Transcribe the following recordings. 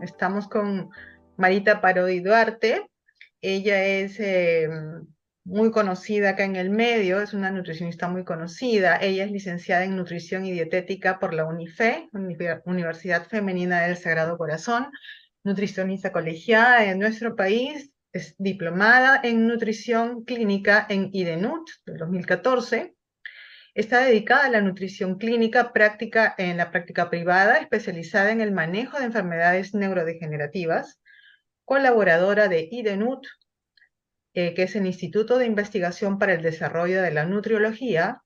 Estamos con Marita Parodi Duarte. Ella es muy conocida acá en el medio, es una nutricionista muy conocida. Ella es licenciada en Nutrición y Dietética por la UNIFE, Universidad Femenina del Sagrado Corazón, nutricionista colegiada en nuestro país, es diplomada en Nutrición Clínica en IDENUT del 2014. Está dedicada a la nutrición clínica práctica en la práctica privada, especializada en el manejo de enfermedades neurodegenerativas, colaboradora de IDENUT, que es el Instituto de Investigación para el Desarrollo de la Nutriología.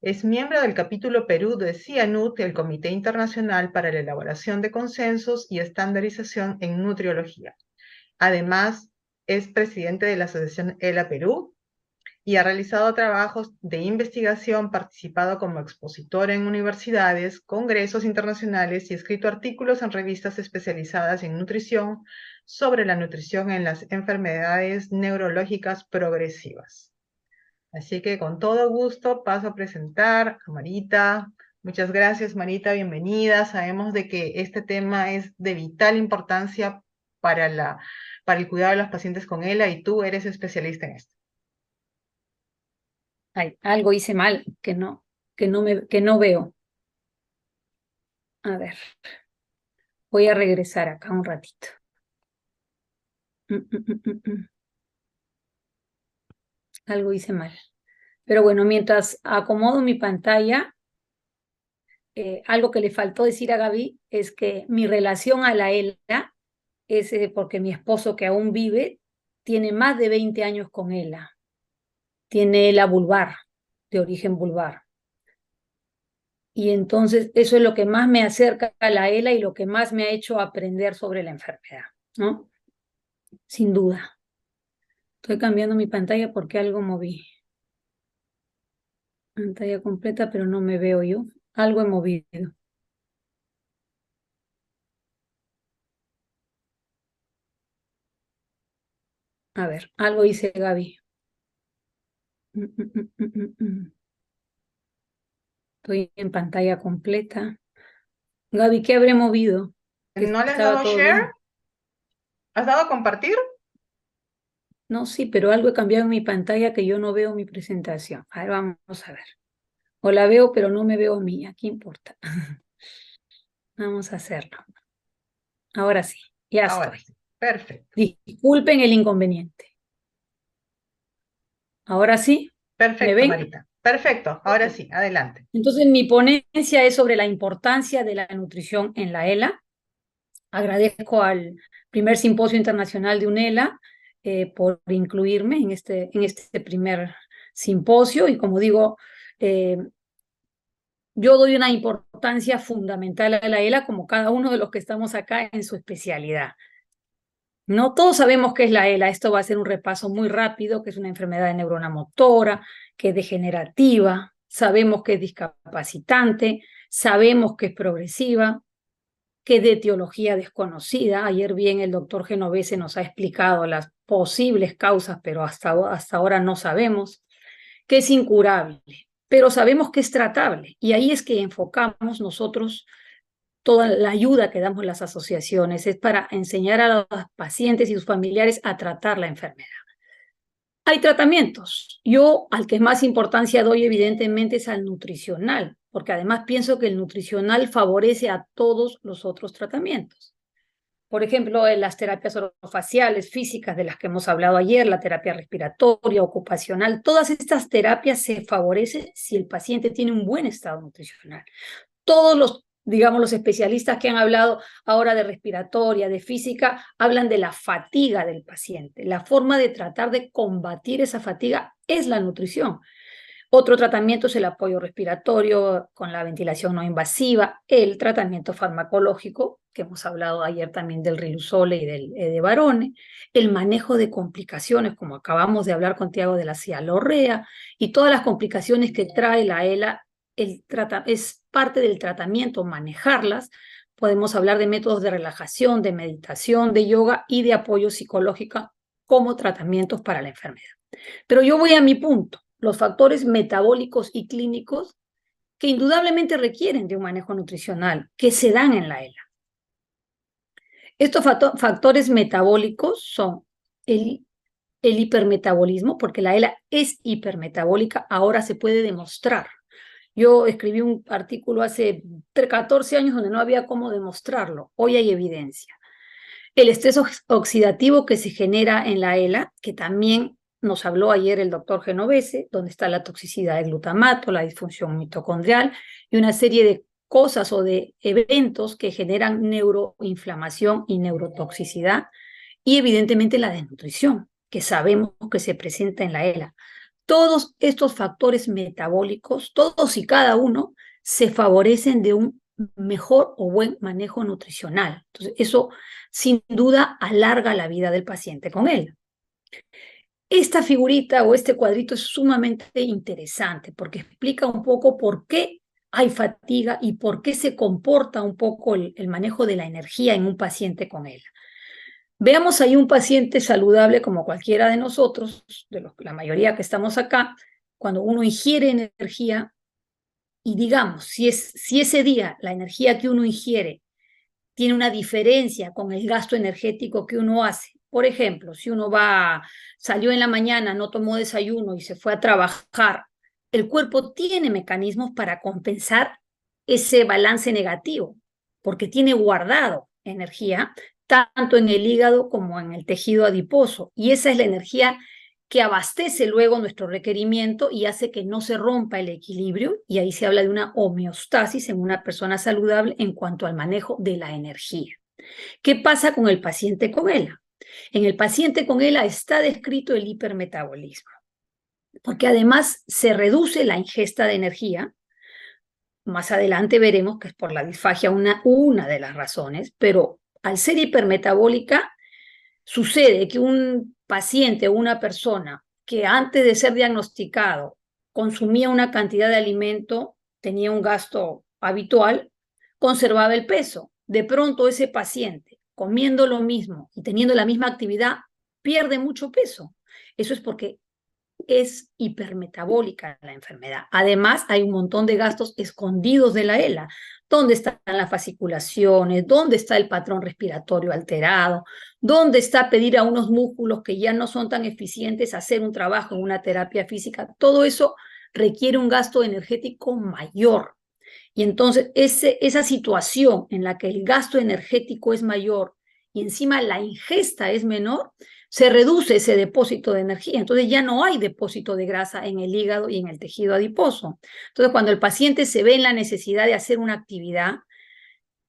Es miembro del capítulo Perú de CIANUT, el Comité Internacional para la Elaboración de Consensos y Estandarización en Nutriología. Además, es presidente de la Asociación ELA Perú, y ha realizado trabajos de investigación, participado como expositor en universidades, congresos internacionales y escrito artículos en revistas especializadas en nutrición sobre la nutrición en las enfermedades neurológicas progresivas. Así que con todo gusto paso a presentar a Marita. Muchas gracias, Marita, bienvenida. Sabemos de que este tema es de vital importancia para el cuidado de los pacientes con ELA y tú eres especialista en esto. Ay, algo hice mal, que no veo. A ver, voy a regresar acá un ratito. Algo hice mal. Pero bueno, mientras acomodo mi pantalla, algo que le faltó decir a Gaby es que mi relación a la ELA es porque mi esposo, que aún vive, tiene más de 20 años con ELA. Tiene ELA vulvar, de origen vulvar. Y entonces eso es lo que más me acerca a la ELA y lo que más me ha hecho aprender sobre la enfermedad, ¿no? Sin duda. Estoy cambiando mi pantalla porque algo moví. Pantalla completa, pero no me veo yo. Algo he movido. A ver, algo dice Gaby. Estoy en pantalla completa. Gaby, ¿qué habré movido? Que ¿No le has estaba dado todo share? bien. ¿Has dado a compartir? No, sí, pero algo he cambiado en mi pantalla que yo no veo mi presentación. A ver, vamos a ver. O la veo, pero no me veo mía. ¿Qué importa? Vamos a hacerlo. Ahora sí, ya Ahora estoy. sí. Perfecto. Disculpen el inconveniente. Ahora sí, ¿me Perfecto, ven? Marita. Perfecto. Ahora sí, adelante. Entonces, mi ponencia es sobre la importancia de la nutrición en la ELA. Agradezco al primer simposio internacional de UNELA por incluirme en este primer simposio y como digo, eh, yo doy una importancia fundamental a la ELA como cada uno de los que estamos acá en su especialidad. No todos sabemos qué es la ELA, esto va a ser un repaso muy rápido, que es una enfermedad de neurona motora, que es degenerativa, sabemos que es discapacitante, sabemos que es progresiva, que es de etiología desconocida. Ayer bien el doctor Genovese nos ha explicado las posibles causas, pero hasta ahora no sabemos, que es incurable, pero sabemos que es tratable. Y ahí es que enfocamos nosotros toda la ayuda que damos las asociaciones, es para enseñar a los pacientes y sus familiares a tratar la enfermedad. Hay tratamientos. Yo al que más importancia doy evidentemente es al nutricional, porque además pienso que el nutricional favorece a todos los otros tratamientos. Por ejemplo, en las terapias orofaciales, físicas, de las que hemos hablado ayer, la terapia respiratoria, ocupacional, todas estas terapias se favorecen si el paciente tiene un buen estado nutricional. Todos los, digamos, los especialistas que han hablado ahora de respiratoria, de física, hablan de la fatiga del paciente. La forma de tratar de combatir esa fatiga es la nutrición. Otro tratamiento es el apoyo respiratorio con la ventilación no invasiva, el tratamiento farmacológico, que hemos hablado ayer también del Riluzole y del Edevarone, el manejo de complicaciones, como acabamos de hablar con Tiago de la cialorrea, y todas las complicaciones que trae la ELA, es parte del tratamiento, manejarlas. Podemos hablar de métodos de relajación, de meditación, de yoga y de apoyo psicológico como tratamientos para la enfermedad. Pero yo voy a mi punto, los factores metabólicos y clínicos que indudablemente requieren de un manejo nutricional, que se dan en la ELA. Estos factores metabólicos son el, el hipermetabolismo, porque la ELA es hipermetabólica, ahora se puede demostrar. Yo escribí un artículo hace 14 años donde no había cómo demostrarlo. Hoy hay evidencia. El estrés oxidativo que se genera en la ELA, que también nos habló ayer el doctor Genovese, donde está la toxicidad de glutamato, la disfunción mitocondrial y una serie de cosas o de eventos que generan neuroinflamación y neurotoxicidad, y evidentemente la desnutrición, que sabemos que se presenta en la ELA. Todos estos factores metabólicos, todos y cada uno, se favorecen de un mejor o buen manejo nutricional. Entonces, eso sin duda alarga la vida del paciente con él. Esta figurita o este cuadrito es sumamente interesante porque explica un poco por qué hay fatiga y por qué se comporta un poco el manejo de la energía en un paciente con él. Veamos ahí un paciente saludable como cualquiera de nosotros, la mayoría que estamos acá, cuando uno ingiere energía y digamos, si ese día la energía que uno ingiere tiene una diferencia con el gasto energético que uno hace. Por ejemplo, si uno salió en la mañana, no tomó desayuno y se fue a trabajar, el cuerpo tiene mecanismos para compensar ese balance negativo, porque tiene guardado energía tanto en el hígado como en el tejido adiposo. Y esa es la energía que abastece luego nuestro requerimiento y hace que no se rompa el equilibrio, y ahí se habla de una homeostasis en una persona saludable en cuanto al manejo de la energía. ¿Qué pasa con el paciente con ELA? En el paciente con ELA está descrito el hipermetabolismo, porque además se reduce la ingesta de energía. Más adelante veremos que es por la disfagia una de las razones, pero al ser hipermetabólica, sucede que un paciente o una persona que antes de ser diagnosticado consumía una cantidad de alimento, tenía un gasto habitual, conservaba el peso. De pronto ese paciente, comiendo lo mismo y teniendo la misma actividad, pierde mucho peso. Eso es porque es hipermetabólica la enfermedad. Además, hay un montón de gastos escondidos de la ELA. ¿Dónde están las fasciculaciones? ¿Dónde está el patrón respiratorio alterado? ¿Dónde está pedir a unos músculos que ya no son tan eficientes hacer un trabajo en una terapia física? Todo eso requiere un gasto energético mayor. Y entonces esa situación en la que el gasto energético es mayor y encima la ingesta es menor, se reduce ese depósito de energía. Entonces ya no hay depósito de grasa en el hígado y en el tejido adiposo. Entonces cuando el paciente se ve en la necesidad de hacer una actividad,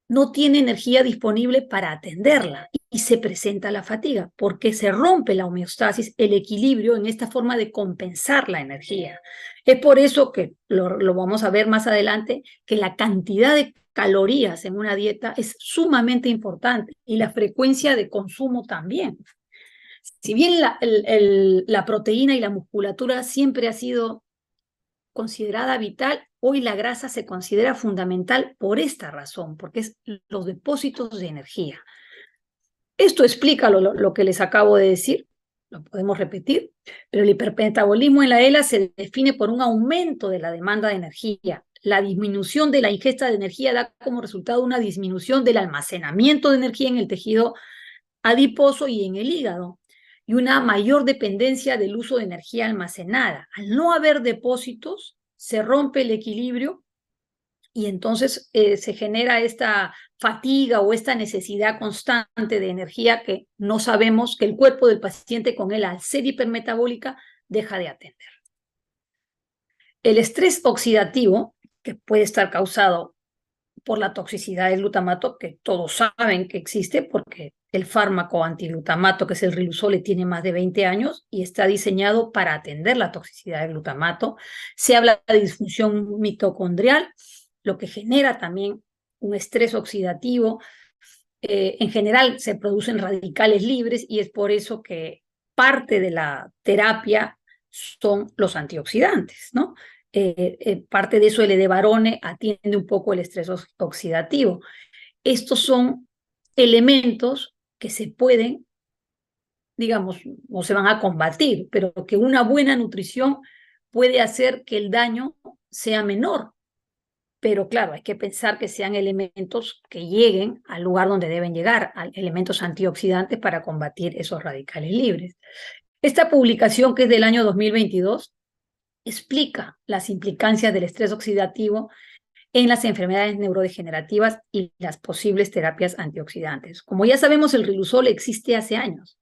no tiene energía disponible para atenderla y se presenta la fatiga porque se rompe la homeostasis, el equilibrio en esta forma de compensar la energía. Es por eso que lo vamos a ver más adelante, que la cantidad de calorías en una dieta es sumamente importante y la frecuencia de consumo también. Si bien la proteína y la musculatura siempre ha sido considerada vital, hoy la grasa se considera fundamental por esta razón, porque es los depósitos de energía. Esto explica lo que les acabo de decir, lo podemos repetir, pero el hipermetabolismo en la ELA se define por un aumento de la demanda de energía. La disminución de la ingesta de energía da como resultado una disminución del almacenamiento de energía en el tejido adiposo y en el hígado, y una mayor dependencia del uso de energía almacenada. Al no haber depósitos, se rompe el equilibrio y entonces se genera esta fatiga o esta necesidad constante de energía que no sabemos, que el cuerpo del paciente con él, al ser hipermetabólica, deja de atender. El estrés oxidativo, que puede estar causado por la toxicidad del glutamato, que todos saben que existe porque el fármaco antiglutamato, que es el Riluzole, tiene más de 20 años y está diseñado para atender la toxicidad del glutamato. Se habla de disfunción mitocondrial, lo que genera también un estrés oxidativo. En general se producen radicales libres y es por eso que parte de la terapia son los antioxidantes, ¿no? Parte de eso el edevarone atiende un poco el estrés oxidativo. Estos son elementos que se pueden, digamos, no se van a combatir, pero que una buena nutrición puede hacer que el daño sea menor, pero claro, hay que pensar que sean elementos que lleguen al lugar donde deben llegar, a elementos antioxidantes para combatir esos radicales libres. Esta publicación, que es del año 2022, explica las implicancias del estrés oxidativo en las enfermedades neurodegenerativas y las posibles terapias antioxidantes. Como ya sabemos, el riluzole existe hace años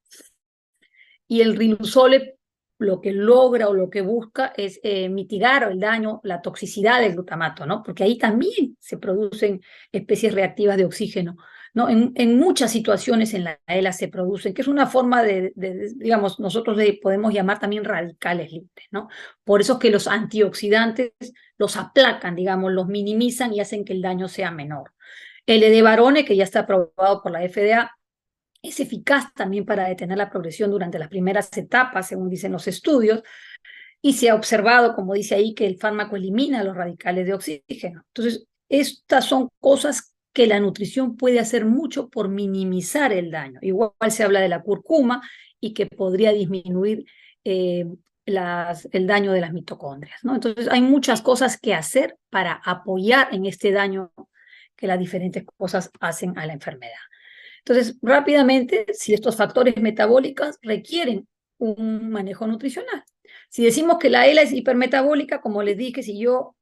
y el riluzole lo que logra o lo que busca es mitigar el daño, la toxicidad del glutamato, ¿no? Porque ahí también se producen especies reactivas de oxígeno, ¿no? En muchas situaciones en la ELA se producen, que es una forma digamos, nosotros le podemos llamar también radicales libres, ¿no? Por eso es que los antioxidantes los aplacan, digamos, los minimizan y hacen que el daño sea menor. El edevarone, que ya está aprobado por la FDA, es eficaz también para detener la progresión durante las primeras etapas, según dicen los estudios, y se ha observado, como dice ahí, que el fármaco elimina los radicales de oxígeno. Entonces, estas son cosas que la nutrición puede hacer mucho por minimizar el daño. Igual se habla de la curcuma y que podría disminuir el daño de las mitocondrias, ¿no? Entonces, hay muchas cosas que hacer para apoyar en este daño que las diferentes cosas hacen a la enfermedad. Entonces, rápidamente, si estos factores metabólicos requieren un manejo nutricional. Si decimos que la ELA es hipermetabólica, como les dije, si yo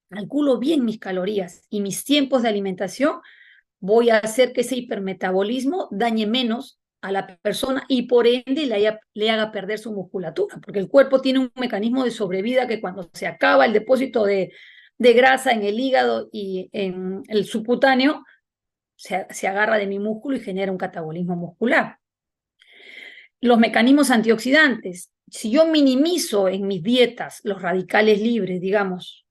calculo bien mis calorías y mis tiempos de alimentación, voy a hacer que ese hipermetabolismo dañe menos a la persona y por ende le haga perder su musculatura, porque el cuerpo tiene un mecanismo de sobrevida que cuando se acaba el depósito de grasa en el hígado y en el subcutáneo, se agarra de mi músculo y genera un catabolismo muscular. Los mecanismos antioxidantes, si yo minimizo en mis dietas los radicales libres, digamos,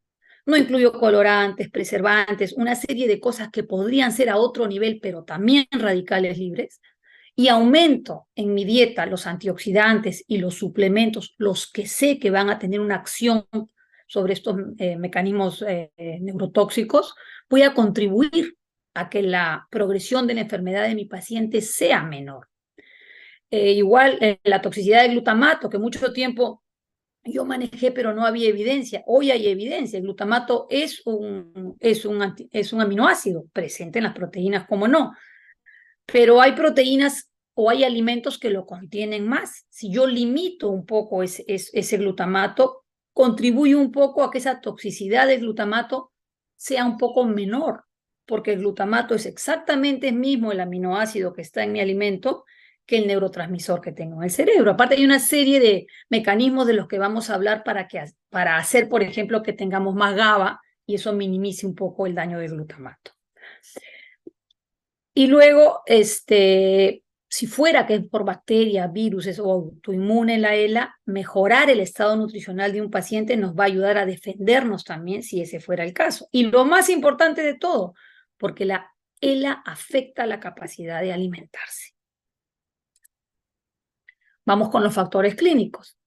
no incluyo colorantes, preservantes, una serie de cosas que podrían ser a otro nivel, pero también radicales libres, y aumento en mi dieta los antioxidantes y los suplementos, los que sé que van a tener una acción sobre estos mecanismos neurotóxicos, voy a contribuir a que la progresión de la enfermedad de mi paciente sea menor. Igual la toxicidad del glutamato, que mucho tiempo yo manejé, pero no había evidencia. Hoy hay evidencia. El glutamato es un aminoácido presente en las proteínas, como no, pero hay proteínas o hay alimentos que lo contienen más. Si yo limito un poco ese glutamato, contribuye un poco a que esa toxicidad del glutamato sea un poco menor, porque el glutamato es exactamente el mismo el aminoácido que está en mi alimento que el neurotransmisor que tengo en el cerebro. Aparte hay una serie de mecanismos de los que vamos a hablar para hacer, por ejemplo, que tengamos más GABA y eso minimice un poco el daño del glutamato. Y luego, si fuera que es por bacterias, virus o autoinmune la ELA, mejorar el estado nutricional de un paciente nos va a ayudar a defendernos también si ese fuera el caso. Y lo más importante de todo, porque la ELA afecta la capacidad de alimentarse. Vamos con los factores clínicos.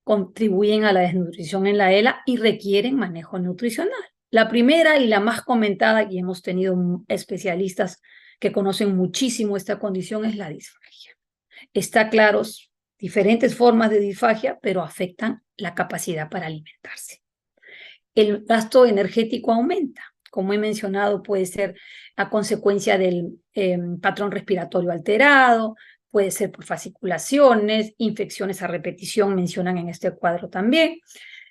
Contribuyen a la desnutrición en la ELA y requieren manejo nutricional. La primera y la más comentada, y hemos tenido especialistas que conocen muchísimo esta condición, es la disfagia. Está claro, diferentes formas de disfagia, pero afectan la capacidad para alimentarse. El gasto energético aumenta. Como he mencionado, puede ser a consecuencia del patrón respiratorio alterado, puede ser por fasciculaciones, infecciones a repetición, mencionan en este cuadro también.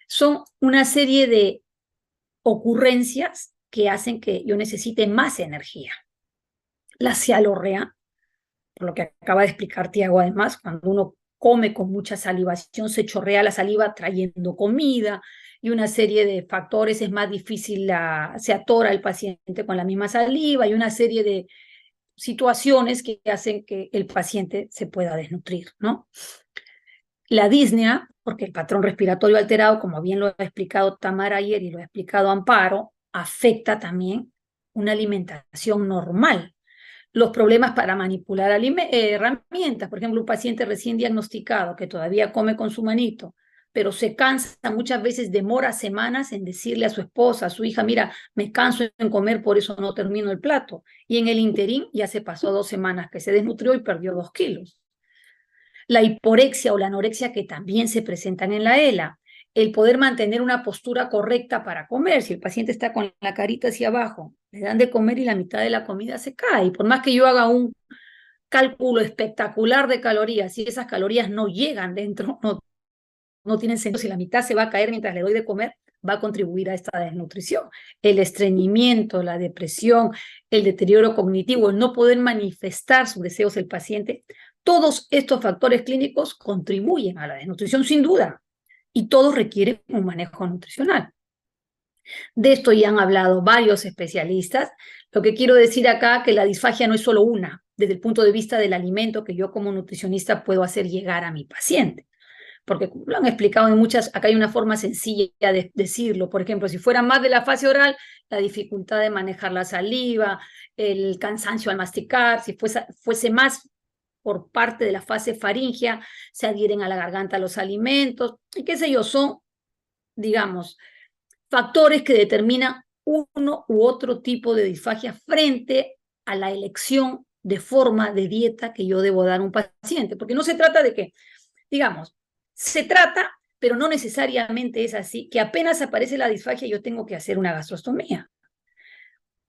Son una serie de ocurrencias que hacen que yo necesite más energía. La cialorrea, por lo que acaba de explicar Tiago, además, cuando uno come con mucha salivación, se chorrea la saliva trayendo comida y una serie de factores, es más difícil, se atora el paciente con la misma saliva y una serie de situaciones que hacen que el paciente se pueda desnutrir, ¿no? La disnea, porque el patrón respiratorio alterado, como bien lo ha explicado Tamara ayer y lo ha explicado Amparo, afecta también una alimentación normal. Los problemas para manipular herramientas, por ejemplo, un paciente recién diagnosticado que todavía come con su manito, pero se cansa, muchas veces demora semanas en decirle a su esposa, a su hija, mira, me canso en comer, por eso no termino el plato. Y en el interín ya se pasó 2 semanas que se desnutrió y perdió 2 kilos. La hiporexia o la anorexia, que también se presentan en la ELA. el poder mantener una postura correcta para comer. Si el paciente está con la carita hacia abajo, le dan de comer y la mitad de la comida se cae. Y por más que yo haga un cálculo espectacular de calorías, si esas calorías no llegan dentro, no tienen sentido. Si la mitad se va a caer mientras le doy de comer, va a contribuir a esta desnutrición. El estreñimiento, la depresión, el deterioro cognitivo, el no poder manifestar sus deseos del paciente, todos estos factores clínicos contribuyen a la desnutrición sin duda, y todos requieren un manejo nutricional. De esto ya han hablado varios especialistas. Lo que quiero decir acá es que la disfagia no es solo una, desde el punto de vista del alimento que yo como nutricionista puedo hacer llegar a mi paciente. Porque como lo han explicado en muchas, acá hay una forma sencilla de decirlo. Por ejemplo, si fuera más de la fase oral, la dificultad de manejar la saliva, el cansancio al masticar, si fuese más por parte de la fase faríngea, se adhieren a la garganta los alimentos, y qué sé yo, son, digamos, factores que determinan uno u otro tipo de disfagia frente a la elección de forma de dieta que yo debo dar a un paciente. Porque no se trata de que, digamos, se trata, pero no necesariamente es así, que apenas aparece la disfagia yo tengo que hacer una gastrostomía.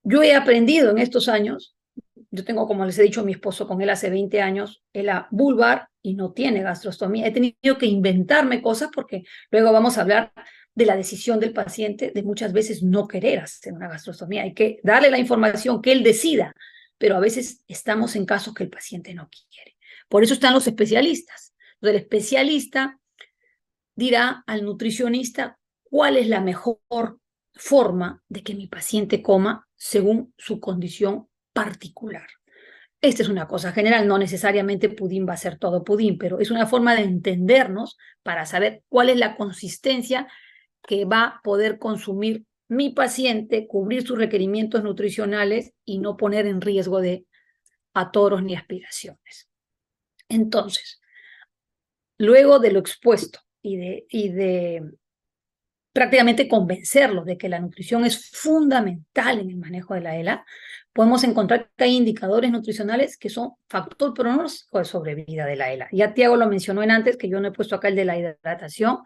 Yo he aprendido en estos años, yo tengo, como les he dicho, a mi esposo con él hace 20 años, él a vulvar y no tiene gastrostomía. He tenido que inventarme cosas porque luego vamos a hablar de la decisión del paciente de muchas veces no querer hacer una gastrostomía. Hay que darle la información que él decida, pero a veces estamos en casos que el paciente no quiere. Por eso están los especialistas. Entonces, el especialista dirá al nutricionista cuál es la mejor forma de que mi paciente coma según su condición particular. Esta es una cosa general, no necesariamente pudín va a ser todo pudín, pero es una forma de entendernos para saber cuál es la consistencia que va a poder consumir mi paciente, cubrir sus requerimientos nutricionales y no poner en riesgo de atoros ni aspiraciones. Entonces, luego de lo expuesto y de prácticamente convencerlos de que la nutrición es fundamental en el manejo de la ELA, podemos encontrar que hay indicadores nutricionales que son factor pronóstico de sobrevida de la ELA. Ya Tiago lo mencionó en antes, que yo no he puesto acá el de la hidratación,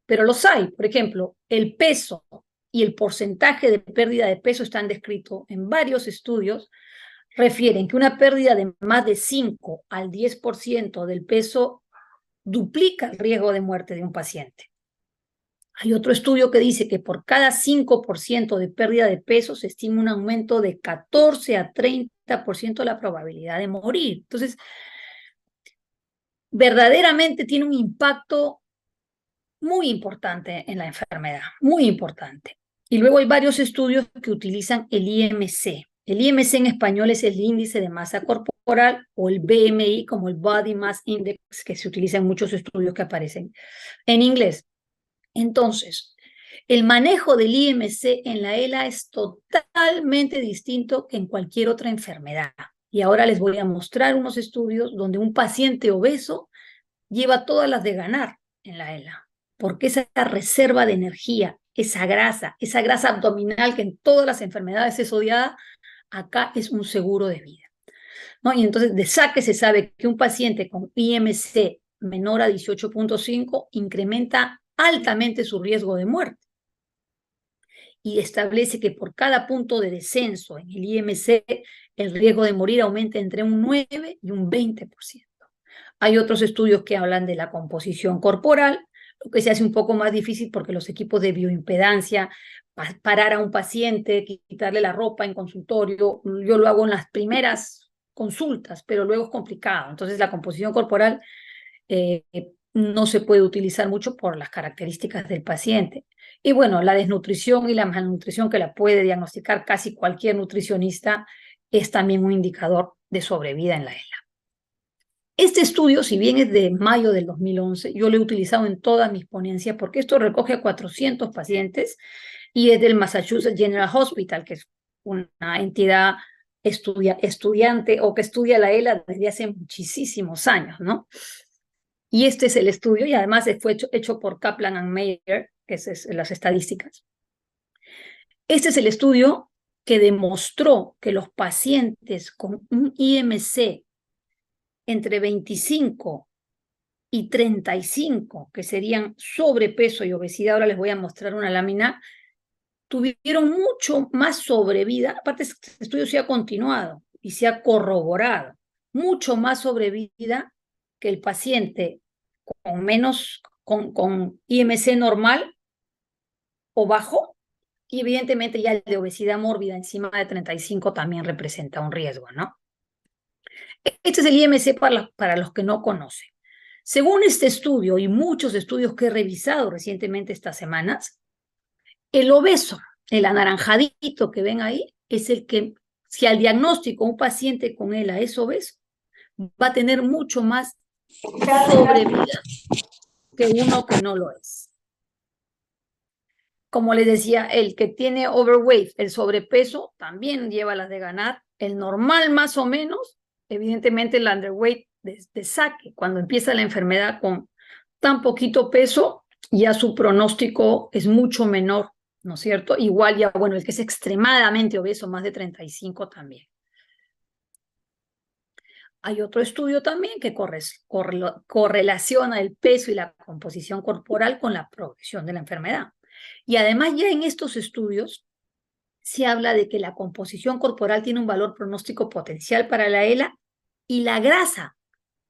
pero los hay. Por ejemplo, el peso y el porcentaje de pérdida de peso están descritos en varios estudios, refieren que una pérdida de más de 5 al 10% del peso duplica el riesgo de muerte de un paciente. Hay otro estudio que dice que por cada 5% de pérdida de peso se estima un aumento de 14 a 30% la probabilidad de morir. Entonces, verdaderamente tiene un impacto muy importante en la enfermedad, muy importante. Y luego hay varios estudios que utilizan el IMC. El IMC en español es el índice de masa corporal, o el BMI como el Body Mass Index, que se utiliza en muchos estudios que aparecen en inglés. Entonces, el manejo del IMC en la ELA es totalmente distinto que en cualquier otra enfermedad. Y ahora les voy a mostrar unos estudios donde un paciente obeso lleva todas las de ganar en la ELA, porque esa reserva de energía, esa grasa abdominal que en todas las enfermedades es odiada, acá es un seguro de vida, ¿no? Y entonces de saque se sabe que un paciente con IMC menor a 18.5 incrementa altamente su riesgo de muerte, y establece que por cada punto de descenso en el IMC, el riesgo de morir aumenta entre un 9 y un 20%. Hay otros estudios que hablan de la composición corporal, lo que se hace un poco más difícil porque los equipos de bioimpedancia, parar a un paciente, quitarle la ropa en consultorio, yo lo hago en las primeras consultas, pero luego es complicado. Entonces la composición corporal no se puede utilizar mucho por las características del paciente. Y bueno, la desnutrición y la malnutrición, que la puede diagnosticar casi cualquier nutricionista, es también un indicador de sobrevida en la ELA. Este estudio, si bien es de mayo del 2011, yo lo he utilizado en todas mis ponencias porque esto recoge a 400 pacientes y es del Massachusetts General Hospital, que es una entidad estudiante o que estudia la ELA desde hace muchísimos años, ¿no? Y este es el estudio, y además fue hecho por Kaplan and Meyer, que es las estadísticas. Este es el estudio que demostró que los pacientes con un IMC entre 25 y 35, que serían sobrepeso y obesidad, ahora les voy a mostrar una lámina, tuvieron mucho más sobrevida. Aparte, este estudio se ha continuado y se ha corroborado, mucho más sobrevida que el paciente con menos, con IMC normal o bajo, y evidentemente ya el de obesidad mórbida encima de 35 también representa un riesgo, ¿no? Este es el IMC para los que no conocen. Según este estudio y muchos estudios que he revisado recientemente estas semanas, el obeso, el anaranjadito que ven ahí, es el que, si al diagnóstico un paciente con ELA es obeso, va a tener mucho más sobrevida que uno que no lo es. Como les decía, el que tiene overweight, el sobrepeso, también lleva las de ganar. El normal más o menos, evidentemente el underweight de saque, cuando empieza la enfermedad con tan poquito peso, ya su pronóstico es mucho menor, ¿no es cierto? Igual ya, bueno, el que es extremadamente obeso, más de 35 también. Hay otro estudio también que correlaciona el peso y la composición corporal con la progresión de la enfermedad. Y además ya en estos estudios se habla de que la composición corporal tiene un valor pronóstico potencial para la ELA y la grasa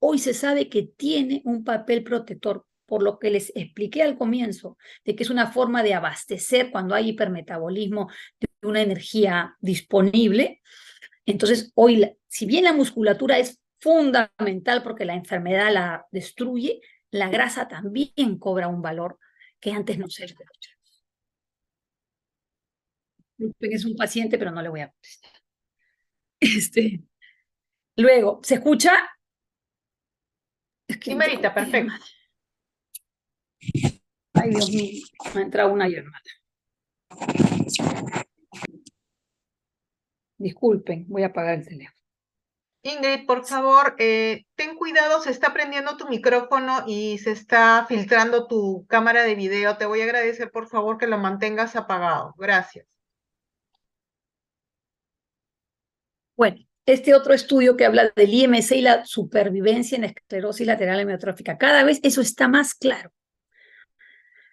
hoy se sabe que tiene un papel protector, por lo que les expliqué al comienzo, de que es una forma de abastecer cuando hay hipermetabolismo de una energía disponible. Entonces, hoy, si bien la musculatura es fundamental porque la enfermedad la destruye, la grasa también cobra un valor que antes no se le. Es un paciente, pero no le voy a contestar. Luego, ¿se escucha? Es que Sí, entró Marita, una perfecto. llamada. Ay, Dios mío, me ha entrado una llamada. Disculpen, voy a apagar el teléfono. Ingrid, por favor, ten cuidado, se está prendiendo tu micrófono y se está filtrando tu cámara de video. Te voy a agradecer, por favor, que lo mantengas apagado. Gracias. Bueno, este otro estudio que habla del IMC y la supervivencia en esclerosis lateral amiotrófica, cada vez eso está más claro.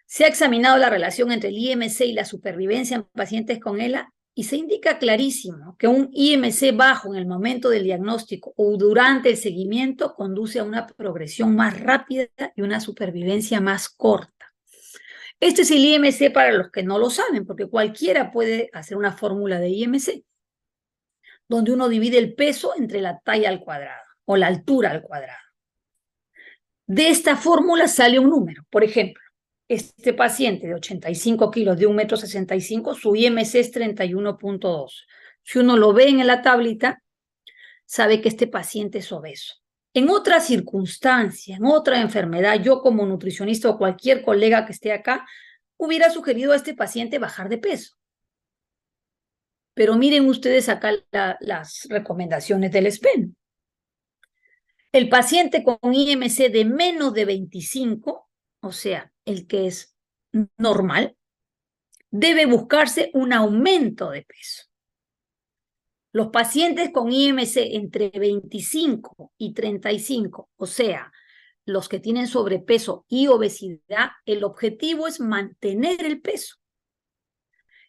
Se ha examinado la relación entre el IMC y la supervivencia en pacientes con ELA y se indica clarísimo que un IMC bajo en el momento del diagnóstico o durante el seguimiento conduce a una progresión más rápida y una supervivencia más corta. Este es el IMC para los que no lo saben, porque cualquiera puede hacer una fórmula de IMC, donde uno divide el peso entre la talla al cuadrado o la altura al cuadrado. De esta fórmula sale un número. Por ejemplo, este paciente de 85 kilos, de 1,65 m, su IMC es 31,2. Si uno lo ve en la tablita, sabe que este paciente es obeso. En otra circunstancia, en otra enfermedad, yo como nutricionista o cualquier colega que esté acá, hubiera sugerido a este paciente bajar de peso. Pero miren ustedes acá las recomendaciones del SPEN. El paciente con IMC de menos de 25, o sea, el que es normal, debe buscarse un aumento de peso. Los pacientes con IMC entre 25 y 35, o sea, los que tienen sobrepeso y obesidad, el objetivo es mantener el peso.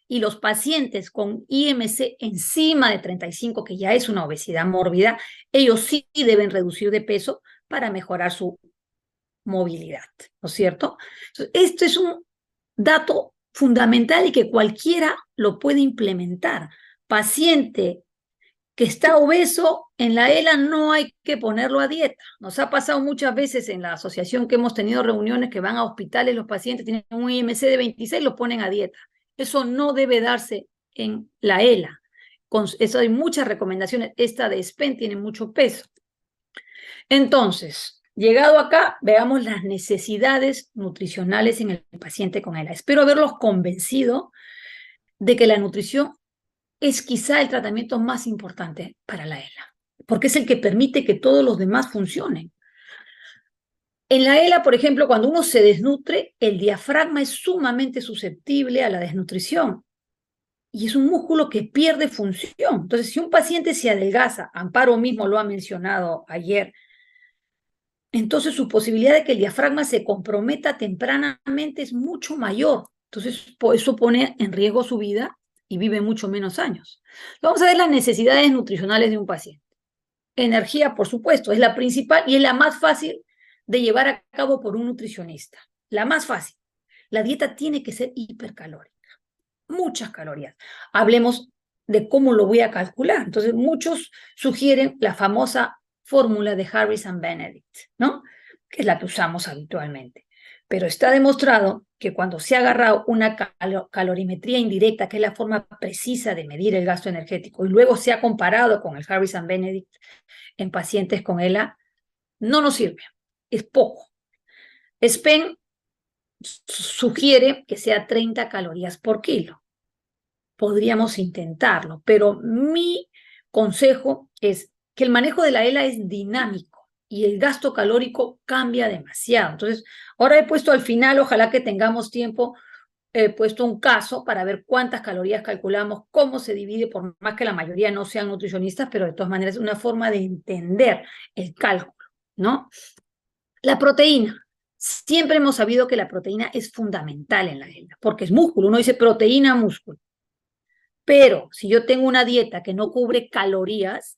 Y los pacientes con IMC encima de 35, que ya es una obesidad mórbida, ellos sí deben reducir de peso para mejorar su movilidad, ¿no es cierto? Entonces, esto es un dato fundamental y que cualquiera lo puede implementar. Paciente que está obeso, en la ELA no hay que ponerlo a dieta. Nos ha pasado muchas veces en la asociación que hemos tenido reuniones que van a hospitales, los pacientes tienen un IMC de 26, los ponen a dieta. Eso no debe darse en la ELA. Con eso hay muchas recomendaciones. Esta de SPEN tiene mucho peso. Entonces, llegado acá, veamos las necesidades nutricionales en el paciente con ELA. Espero haberlos convencido de que la nutrición es quizá el tratamiento más importante para la ELA, porque es el que permite que todos los demás funcionen. En la ELA, por ejemplo, cuando uno se desnutre, el diafragma es sumamente susceptible a la desnutrición y es un músculo que pierde función. Entonces, si un paciente se adelgaza, Amparo mismo lo ha mencionado ayer, entonces su posibilidad de que el diafragma se comprometa tempranamente es mucho mayor. Entonces, eso pone en riesgo su vida y vive mucho menos años. Vamos a ver las necesidades nutricionales de un paciente. Energía, por supuesto, es la principal y es la más fácil de llevar a cabo por un nutricionista. La más fácil. La dieta tiene que ser hipercalórica, muchas calorías. Hablemos de cómo lo voy a calcular. Entonces, muchos sugieren la famosa fórmula de Harris and Benedict, ¿no? Que es la que usamos habitualmente. Pero está demostrado que cuando se ha agarrado una calorimetría indirecta, que es la forma precisa de medir el gasto energético, y luego se ha comparado con el Harris and Benedict en pacientes con ELA, no nos sirve. Es poco. SPEN sugiere que sea 30 calorías por kilo. Podríamos intentarlo, pero mi consejo es que el manejo de la ELA es dinámico y el gasto calórico cambia demasiado. Entonces, ahora he puesto al final, ojalá que tengamos tiempo, he puesto un caso para ver cuántas calorías calculamos, cómo se divide, por más que la mayoría no sean nutricionistas, pero de todas maneras es una forma de entender el cálculo, ¿no? La proteína. Siempre hemos sabido que la proteína es fundamental en la ELA, porque es músculo. Uno dice proteína, músculo. Pero si yo tengo una dieta que no cubre calorías,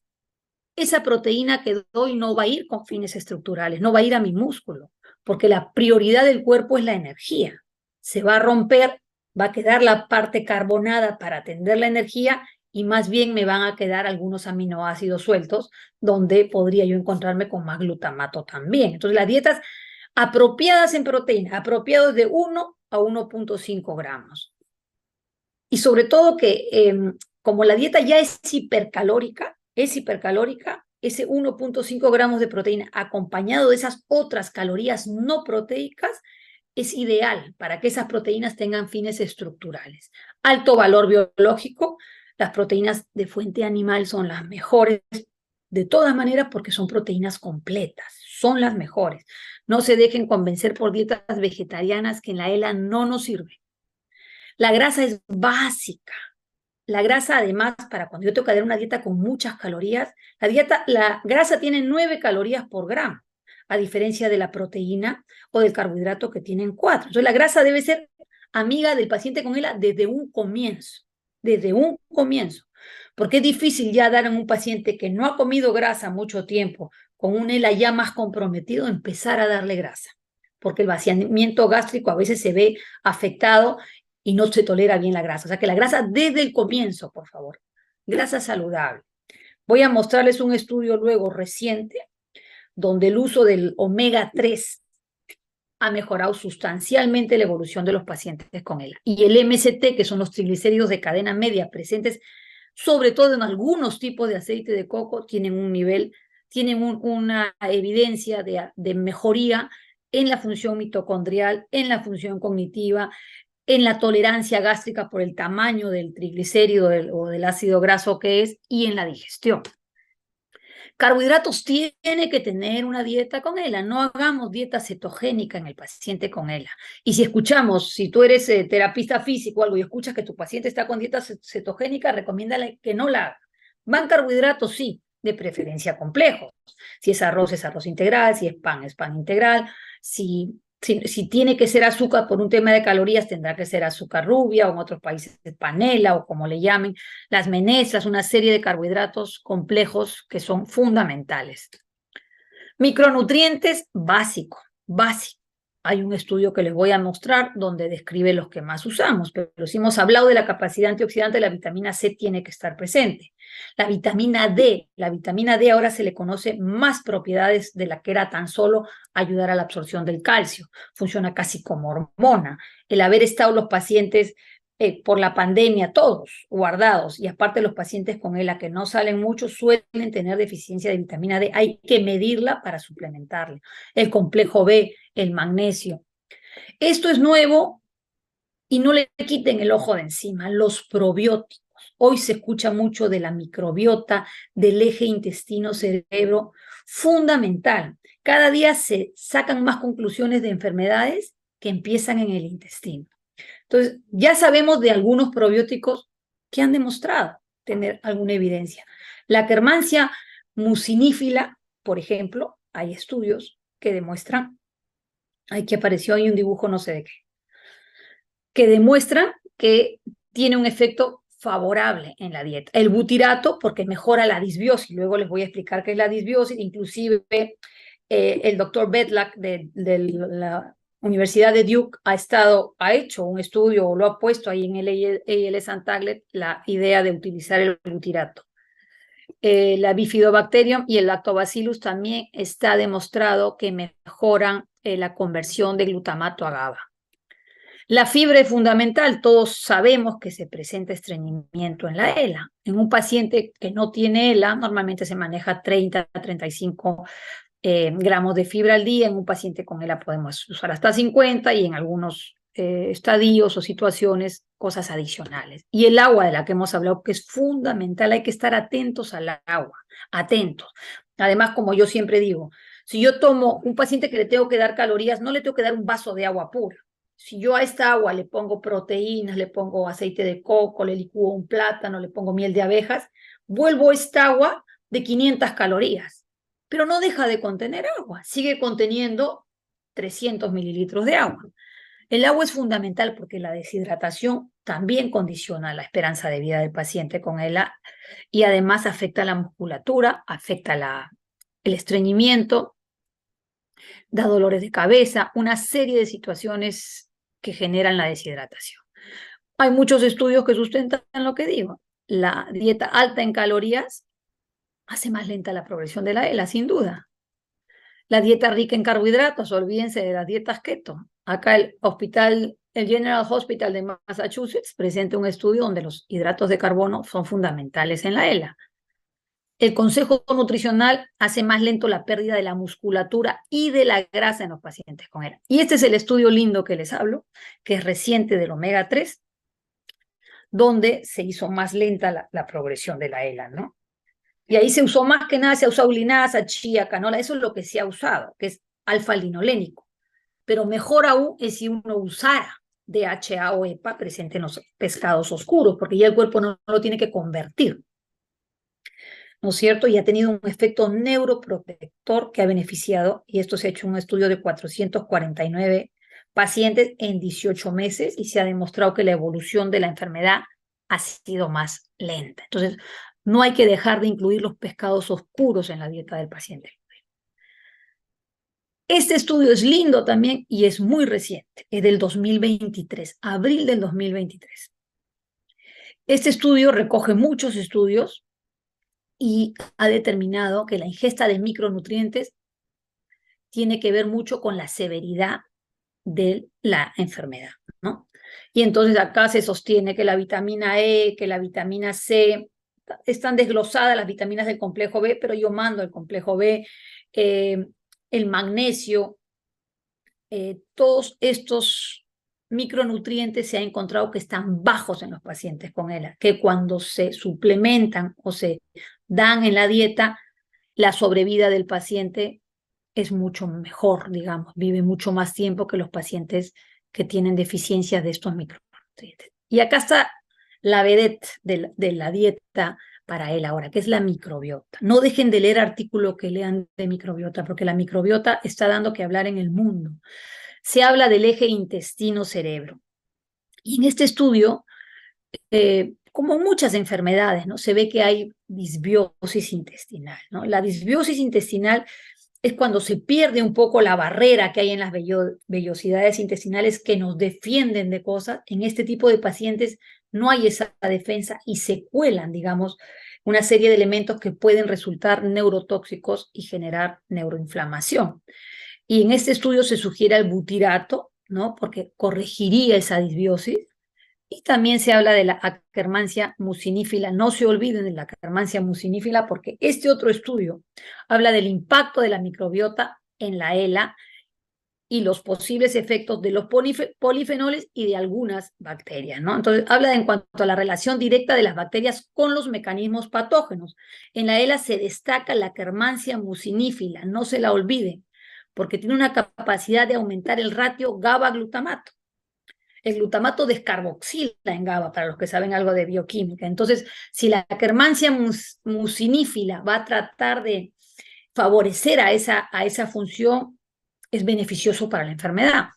esa proteína que doy no va a ir con fines estructurales, no va a ir a mi músculo, porque la prioridad del cuerpo es la energía. Se va a romper, va a quedar la parte carbonada para atender la energía y más bien me van a quedar algunos aminoácidos sueltos donde podría yo encontrarme con más glutamato también. Entonces las dietas apropiadas en proteína, apropiados de 1 a 1.5 gramos. Y sobre todo que como la dieta ya es hipercalórica, ese 1.5 gramos de proteína acompañado de esas otras calorías no proteicas es ideal para que esas proteínas tengan fines estructurales. Alto valor biológico, las proteínas de fuente animal son las mejores de todas maneras porque son proteínas completas, son las mejores. No se dejen convencer por dietas vegetarianas que en la ELA no nos sirven. La grasa es básica. La grasa, además, para cuando yo tengo que dar una dieta con muchas calorías, la grasa tiene 9 calorías por gramo, a diferencia de la proteína o del carbohidrato que tienen 4. Entonces, la grasa debe ser amiga del paciente con ELA desde un comienzo, porque es difícil ya dar a un paciente que no ha comido grasa mucho tiempo, con un ELA ya más comprometido, empezar a darle grasa, porque el vaciamiento gástrico a veces se ve afectado y no se tolera bien la grasa. O sea que la grasa desde el comienzo, por favor. Grasa saludable. Voy a mostrarles un estudio luego reciente donde el uso del omega 3 ha mejorado sustancialmente la evolución de los pacientes con ELA. Y el MCT, que son los triglicéridos de cadena media presentes sobre todo en algunos tipos de aceite de coco, tienen un nivel, tienen una evidencia de mejoría en la función mitocondrial, en la función cognitiva, en la tolerancia gástrica por el tamaño del triglicérido o del ácido graso que es y en la digestión. Carbohidratos tiene que tener una dieta con ELA. No hagamos dieta cetogénica en el paciente con ELA. Y si escuchamos, si tú eres terapista físico o algo y escuchas que tu paciente está con dieta cetogénica, recomiéndale que no la haga. ¿Van carbohidratos? Sí, de preferencia complejos. Si es arroz integral. Si es pan integral. Si tiene que ser azúcar por un tema de calorías, tendrá que ser azúcar rubia o en otros países panela o como le llamen, las menestras, una serie de carbohidratos complejos que son fundamentales. Micronutrientes básico. Hay un estudio que les voy a mostrar donde describe los que más usamos, pero si hemos hablado de la capacidad antioxidante, la vitamina C tiene que estar presente. La vitamina D ahora se le conoce más propiedades de la que era tan solo ayudar a la absorción del calcio. Funciona casi como hormona. El haber estado los pacientes por la pandemia, todos guardados, y aparte los pacientes con ELA que no salen mucho, suelen tener deficiencia de vitamina D. Hay que medirla para suplementarla. El complejo B, el magnesio. Esto es nuevo y no le quiten el ojo de encima, los probióticos. Hoy se escucha mucho de la microbiota, del eje intestino-cerebro, fundamental. Cada día se sacan más conclusiones de enfermedades que empiezan en el intestino. Entonces, ya sabemos de algunos probióticos que han demostrado tener alguna evidencia. La Akkermansia mucinífila, por ejemplo, hay estudios que demuestran, aquí apareció ahí un dibujo no sé de qué, que demuestran que tiene un efecto favorable en la dieta. El butirato, porque mejora la disbiosis, luego les voy a explicar qué es la disbiosis, inclusive el doctor Bedlack de la Universidad de Duke ha hecho un estudio o lo ha puesto ahí en el ALS Untagged la idea de utilizar el butirato. La Bifidobacterium y el Lactobacillus también está demostrado que mejoran la conversión de glutamato a GABA. La fibra es fundamental. Todos sabemos que se presenta estreñimiento en la ELA. En un paciente que no tiene ELA, normalmente se maneja 30 a 35 gramos de fibra al día. En un paciente con ELA podemos usar hasta 50 y en algunos estadios o situaciones cosas adicionales. Y el agua de la que hemos hablado, que es fundamental, hay que estar atentos al agua, atentos. Además, como yo siempre digo, si yo tomo un paciente que le tengo que dar calorías, no le tengo que dar un vaso de agua pura. Si yo a esta agua le pongo proteínas, le pongo aceite de coco, le licúo un plátano, le pongo miel de abejas, vuelvo esta agua de 500 calorías, pero no deja de contener agua, sigue conteniendo 300 mililitros de agua. El agua es fundamental porque la deshidratación también condiciona la esperanza de vida del paciente con ELA y además afecta la musculatura, afecta el estreñimiento, da dolores de cabeza, una serie de situaciones que generan la deshidratación. Hay muchos estudios que sustentan lo que digo. La dieta alta en calorías hace más lenta la progresión de la ELA, sin duda. La dieta rica en carbohidratos, olvídense de las dietas keto. Acá el General Hospital de Massachusetts presenta un estudio donde los hidratos de carbono son fundamentales en la ELA. El consejo nutricional hace más lento la pérdida de la musculatura y de la grasa en los pacientes con ELA. Y este es el estudio lindo que les hablo, que es reciente del omega 3, donde se hizo más lenta la progresión de la ELA, ¿no? Y ahí se usó más que nada, se ha usado linaza, chía, canola, eso es lo que se ha usado, que es alfa-linolénico. Pero mejor aún es si uno usara DHA o EPA presente en los pescados oscuros, porque ya el cuerpo no lo tiene que convertir, ¿no es cierto? Y ha tenido un efecto neuroprotector que ha beneficiado, y esto se ha hecho un estudio de 449 pacientes en 18 meses y se ha demostrado que la evolución de la enfermedad ha sido más lenta. Entonces, no hay que dejar de incluir los pescados oscuros en la dieta del paciente. Este estudio es lindo también y es muy reciente, es del 2023, abril del 2023. Este estudio recoge muchos estudios y ha determinado que la ingesta de micronutrientes tiene que ver mucho con la severidad de la enfermedad, ¿no? Y entonces acá se sostiene que la vitamina E, que la vitamina C, están desglosadas las vitaminas del complejo B, pero yo mando el complejo B, el magnesio, todos estos micronutrientes se ha encontrado que están bajos en los pacientes con ELA, que cuando se suplementan o se dan en la dieta, la sobrevida del paciente es mucho mejor, digamos, vive mucho más tiempo que los pacientes que tienen deficiencias de estos micronutrientes. Y acá está la vedette de la dieta para él ahora, que es la microbiota. No dejen de leer artículos que lean de microbiota, porque la microbiota está dando que hablar en el mundo. Se habla del eje intestino-cerebro. Y en este estudio, como muchas enfermedades, ¿no? Se ve que hay disbiosis intestinal, ¿no? La disbiosis intestinal es cuando se pierde un poco la barrera que hay en las vellosidades intestinales que nos defienden de cosas. En este tipo de pacientes no hay esa defensa y se cuelan, digamos, una serie de elementos que pueden resultar neurotóxicos y generar neuroinflamación. Y en este estudio se sugiere el butirato, ¿no? Porque corregiría esa disbiosis. Y también se habla de la Akkermansia mucinífila. No se olviden de la Akkermansia mucinífila porque este otro estudio habla del impacto de la microbiota en la ELA y los posibles efectos de los polifenoles y de algunas bacterias, ¿no? Entonces, habla en cuanto a la relación directa de las bacterias con los mecanismos patógenos. En la ELA se destaca la Akkermansia mucinífila, no se la olviden, porque tiene una capacidad de aumentar el ratio GABA-glutamato. El glutamato descarboxila en GABA, para los que saben algo de bioquímica. Entonces, si la Akkermansia mucinífila va a tratar de favorecer a esa función, es beneficioso para la enfermedad.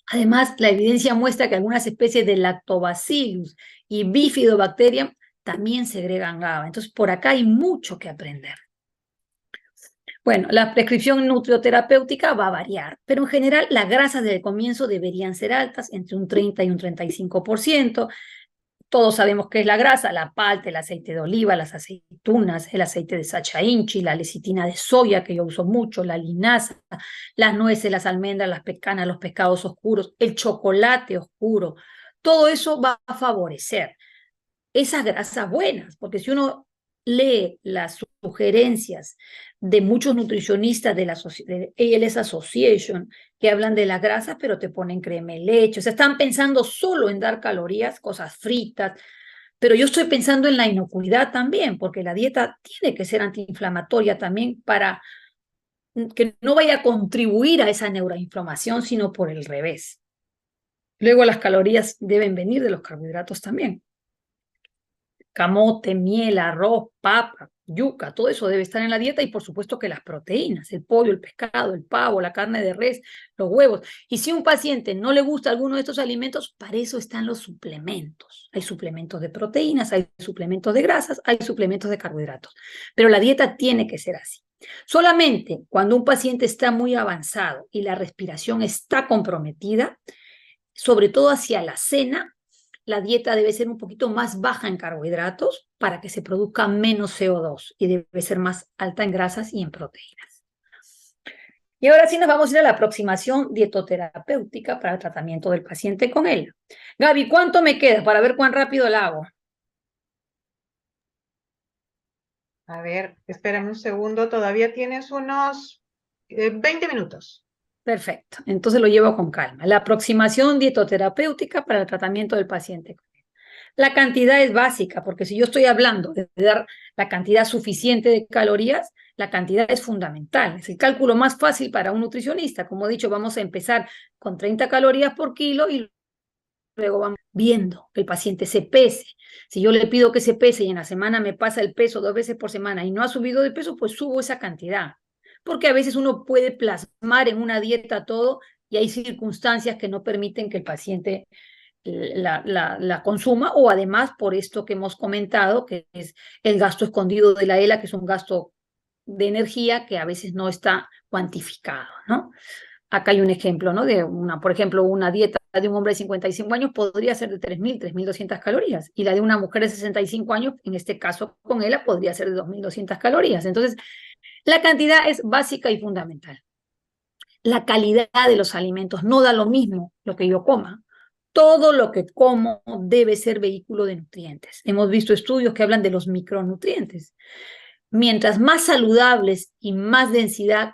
Además, la evidencia muestra que algunas especies de Lactobacillus y Bifidobacterium también segregan GABA. Entonces, por acá hay mucho que aprender. Bueno, la prescripción nutrioterapéutica va a variar, pero en general las grasas desde el comienzo deberían ser altas, entre un 30 y un 35%. Todos sabemos qué es la grasa: la palta, el aceite de oliva, las aceitunas, el aceite de sacha inchi, la lecitina de soya, que yo uso mucho, la linaza, las nueces, las almendras, las pecanas, los pescados oscuros, el chocolate oscuro. Todo eso va a favorecer esas grasas buenas, porque si uno lee las sugerencias de muchos nutricionistas de la de ALS Association que hablan de las grasas, pero te ponen crema de leche, o sea, están pensando solo en dar calorías, cosas fritas, pero yo estoy pensando en la inocuidad también, porque la dieta tiene que ser antiinflamatoria también para que no vaya a contribuir a esa neuroinflamación, sino por el revés. Luego las calorías deben venir de los carbohidratos también. Camote, miel, arroz, papa, yuca, todo eso debe estar en la dieta, y por supuesto que las proteínas, el pollo, el pescado, el pavo, la carne de res, los huevos. Y si a un paciente no le gusta alguno de estos alimentos, para eso están los suplementos. Hay suplementos de proteínas, hay suplementos de grasas, hay suplementos de carbohidratos. Pero la dieta tiene que ser así. Solamente cuando un paciente está muy avanzado y la respiración está comprometida, sobre todo hacia la cena, la dieta debe ser un poquito más baja en carbohidratos para que se produzca menos CO2, y debe ser más alta en grasas y en proteínas. Y ahora sí nos vamos a ir a la aproximación dietoterapéutica para el tratamiento del paciente con ELA. Gaby, ¿cuánto me queda para ver cuán rápido la hago? A ver, espérame un segundo, todavía tienes unos 20 minutos. Perfecto, entonces lo llevo con calma. La aproximación dietoterapéutica para el tratamiento del paciente. La cantidad es básica, porque si yo estoy hablando de dar la cantidad suficiente de calorías, la cantidad es fundamental. Es el cálculo más fácil para un nutricionista. Como he dicho, vamos a empezar con 30 calorías por kilo y luego vamos viendo que el paciente se pese. Si yo le pido que se pese y en la semana me pasa el peso 2 veces por semana y no ha subido de peso, pues subo esa cantidad. Porque a veces uno puede plasmar en una dieta todo y hay circunstancias que no permiten que el paciente la consuma, o además por esto que hemos comentado, que es el gasto escondido de la ELA, que es un gasto de energía que a veces no está cuantificado, ¿no? Acá hay un ejemplo, ¿no? Por ejemplo, una dieta de un hombre de 55 años podría ser de 3.200 calorías, y la de una mujer de 65 años, en este caso con ELA, podría ser de 2.200 calorías. Entonces, la cantidad es básica y fundamental. La calidad de los alimentos, no da lo mismo lo que yo coma. Todo lo que como debe ser vehículo de nutrientes. Hemos visto estudios que hablan de los micronutrientes. Mientras más saludables y más densidad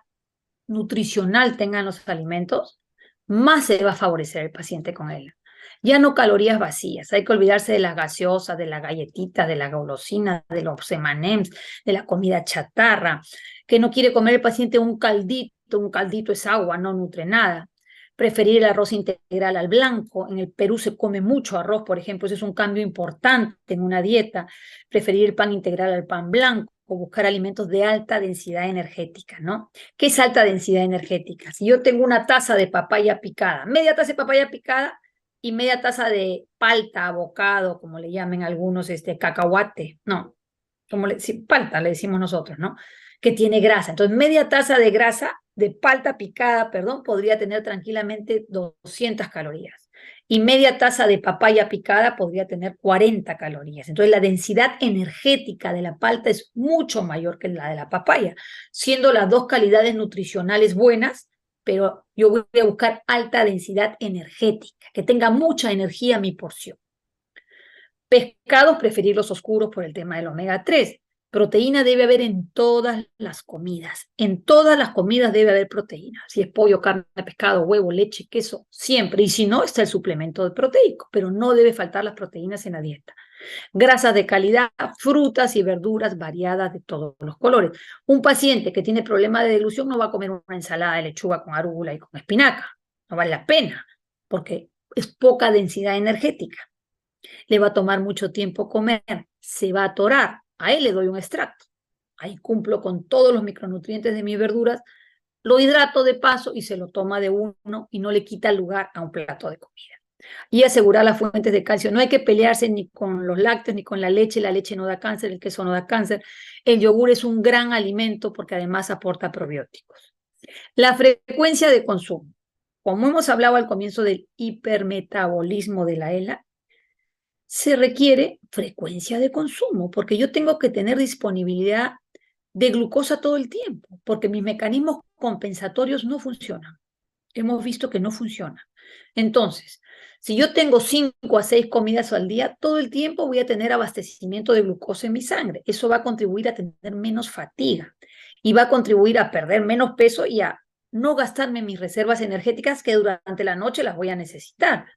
nutricional tengan los alimentos, más se va a favorecer el paciente con él. Ya no calorías vacías, hay que olvidarse de las gaseosas, de la galletita, de la golosina, de los M&M's, de la comida chatarra, que no quiere comer el paciente un caldito es agua, no nutre nada. Preferir el arroz integral al blanco. En el Perú se come mucho arroz, por ejemplo, ese es un cambio importante en una dieta. Preferir el pan integral al pan blanco, o buscar alimentos de alta densidad energética, ¿no? ¿Qué es alta densidad energética? Si yo tengo una taza de papaya picada, media taza de papaya picada y media taza de palta, abocado, como le llamen algunos, cacahuate, no, palta le decimos nosotros, ¿no? Que tiene grasa. Entonces, media taza de grasa, de palta picada, perdón, podría tener tranquilamente 200 calorías. Y media taza de papaya picada podría tener 40 calorías. Entonces, la densidad energética de la palta es mucho mayor que la de la papaya, siendo las dos calidades nutricionales buenas, pero yo voy a buscar alta densidad energética, que tenga mucha energía mi porción. Pescados, preferir los oscuros por el tema del omega 3. Proteína debe haber en todas las comidas. En todas las comidas debe haber proteína. Si es pollo, carne, pescado, huevo, leche, queso, siempre. Y si no, está el suplemento de proteico, pero no debe faltar las proteínas en la dieta. Grasas de calidad, frutas y verduras variadas de todos los colores. Un paciente que tiene problema de deglución no va a comer una ensalada de lechuga con arúgula y con espinaca. No vale la pena, porque es poca densidad energética. Le va a tomar mucho tiempo comer, se va a atorar. A él le doy un extracto. Ahí cumplo con todos los micronutrientes de mis verduras, lo hidrato de paso y se lo toma de uno y no le quita lugar a un plato de comida. Y asegurar las fuentes de calcio. No hay que pelearse ni con los lácteos ni con la leche no da cáncer, el queso no da cáncer. El yogur es un gran alimento porque además aporta probióticos. La frecuencia de consumo. Como hemos hablado al comienzo del hipermetabolismo de la ELA, se requiere frecuencia de consumo, porque yo tengo que tener disponibilidad de glucosa todo el tiempo, porque mis mecanismos compensatorios no funcionan. Hemos visto que no funciona. Entonces, si yo tengo 5 a 6 comidas al día, todo el tiempo voy a tener abastecimiento de glucosa en mi sangre. Eso va a contribuir a tener menos fatiga y va a contribuir a perder menos peso y a no gastarme mis reservas energéticas que durante la noche las voy a necesitar.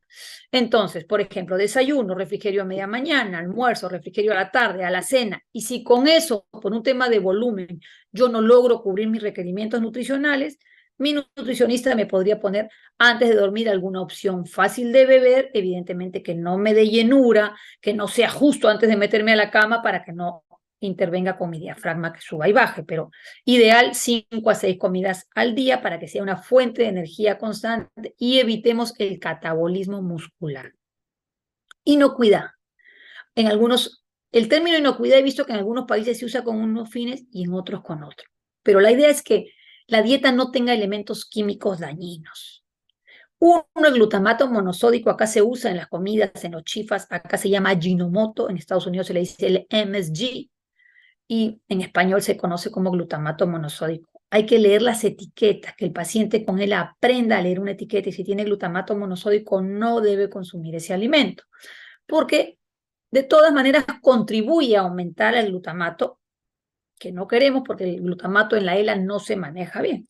Entonces, por ejemplo, desayuno, refrigerio a media mañana, almuerzo, refrigerio a la tarde, a la cena, y si con eso, por un tema de volumen, yo no logro cubrir mis requerimientos nutricionales, mi nutricionista me podría poner antes de dormir alguna opción fácil de beber, evidentemente que no me dé llenura, que no sea justo antes de meterme a la cama para que no intervenga con mi diafragma que suba y baje, pero ideal 5 a 6 comidas al día para que sea una fuente de energía constante y evitemos el catabolismo muscular. Inocuidad. En algunos, el término inocuidad he visto que en algunos países se usa con unos fines y en otros con otros. Pero la idea es que la dieta no tenga elementos químicos dañinos. El glutamato monosódico acá se usa en las comidas, en los chifas, acá se llama Ajinomoto, en Estados Unidos se le dice el MSG y en español se conoce como glutamato monosódico. Hay que leer las etiquetas, que el paciente con él aprenda a leer una etiqueta y si tiene glutamato monosódico no debe consumir ese alimento, porque de todas maneras contribuye a aumentar el glutamato, que no queremos porque el glutamato en la ELA no se maneja bien.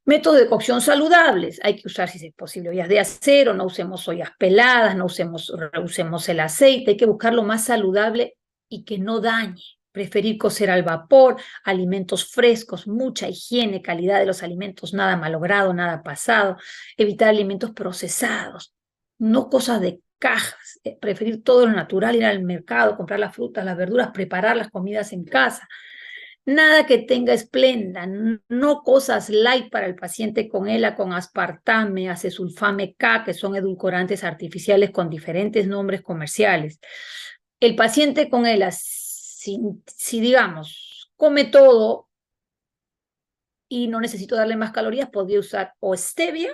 Métodos de cocción saludables. Hay que usar, si es posible, ollas de acero, no usemos ollas peladas, no usemos el aceite. Hay que buscar lo más saludable y que no dañe. Preferir cocer al vapor, alimentos frescos, mucha higiene, calidad de los alimentos, nada malogrado, nada pasado. Evitar alimentos procesados, no cosas de cajas. Preferir todo lo natural, ir al mercado, comprar las frutas, las verduras, preparar las comidas en casa. Nada que tenga esplenda, no cosas light para el paciente con ELA, con aspartame, acesulfame K, que son edulcorantes artificiales con diferentes nombres comerciales. El paciente con ELA, si digamos, come todo y no necesito darle más calorías, podría usar o stevia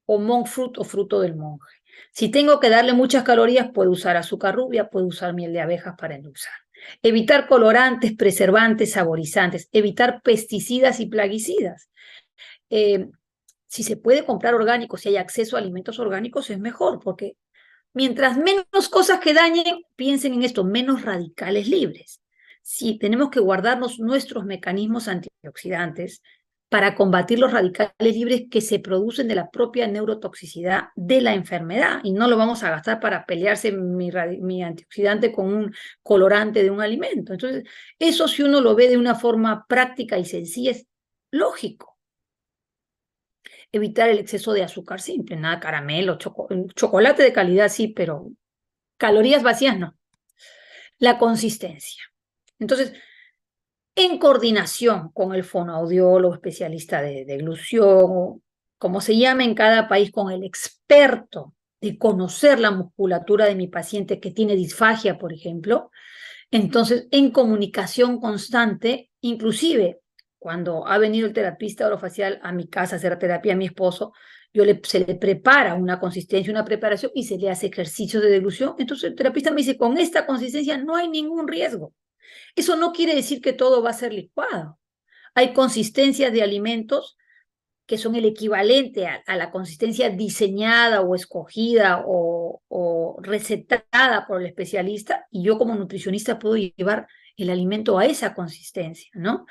o monk fruit o fruto del monje. Si tengo que darle muchas calorías, puedo usar azúcar rubia, puedo usar miel de abejas para endulzar. Evitar colorantes, preservantes, saborizantes, evitar pesticidas y plaguicidas. Si se puede comprar orgánicos, si hay acceso a alimentos orgánicos, es mejor, porque mientras menos cosas que dañen, piensen en esto, menos radicales libres. Si tenemos que guardarnos nuestros mecanismos antioxidantes para combatir los radicales libres que se producen de la propia neurotoxicidad de la enfermedad y no lo vamos a gastar para pelearse mi antioxidante con un colorante de un alimento. Entonces, eso si uno lo ve de una forma práctica y sencilla es lógico. Evitar el exceso de azúcar simple, nada caramelo, chocolate de calidad sí, pero calorías vacías no. La consistencia. Entonces, en coordinación con el fonoaudiólogo, especialista de glución, como se llama en cada país, con el experto de conocer la musculatura de mi paciente que tiene disfagia, por ejemplo, entonces en comunicación constante, inclusive cuando ha venido el terapista orofacial a mi casa a hacer terapia a mi esposo, se le prepara una consistencia, una preparación y se le hace ejercicios de deglución. Entonces el terapista me dice, con esta consistencia no hay ningún riesgo. Eso no quiere decir que todo va a ser licuado. Hay consistencias de alimentos que son el equivalente a la consistencia diseñada o escogida o recetada por el especialista y yo como nutricionista puedo llevar el alimento a esa consistencia, ¿no?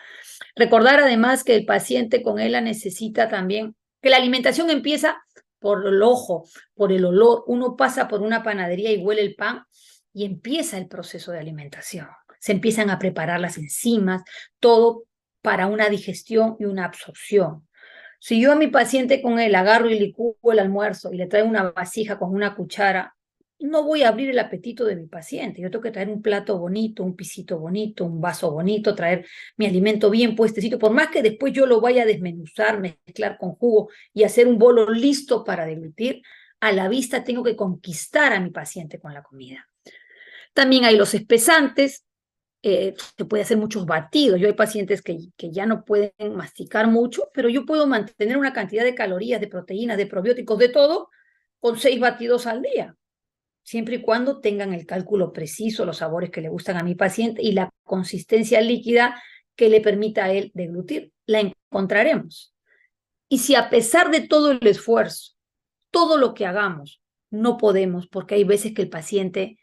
Recordar además que el paciente con ELA necesita también, que la alimentación empieza por el ojo, por el olor. Uno pasa por una panadería y huele el pan y empieza el proceso de alimentación. Se empiezan a preparar las enzimas, todo para una digestión y una absorción. Si yo a mi paciente con él agarro y licúo el almuerzo y le traigo una vasija con una cuchara, no voy a abrir el apetito de mi paciente. Yo tengo que traer un plato bonito, un pisito bonito, un vaso bonito, traer mi alimento bien puestecito, por más que después yo lo vaya a desmenuzar, mezclar con jugo y hacer un bolo listo para deglutir, a la vista tengo que conquistar a mi paciente con la comida. También hay los espesantes, se puede hacer muchos batidos. Yo hay pacientes que ya no pueden masticar mucho, pero yo puedo mantener una cantidad de calorías, de proteínas, de probióticos, de todo, con 6 batidos al día, siempre y cuando tengan el cálculo preciso, los sabores que le gustan a mi paciente y la consistencia líquida que le permita a él deglutir. La encontraremos. Y si a pesar de todo el esfuerzo, todo lo que hagamos, no podemos, porque hay veces que el paciente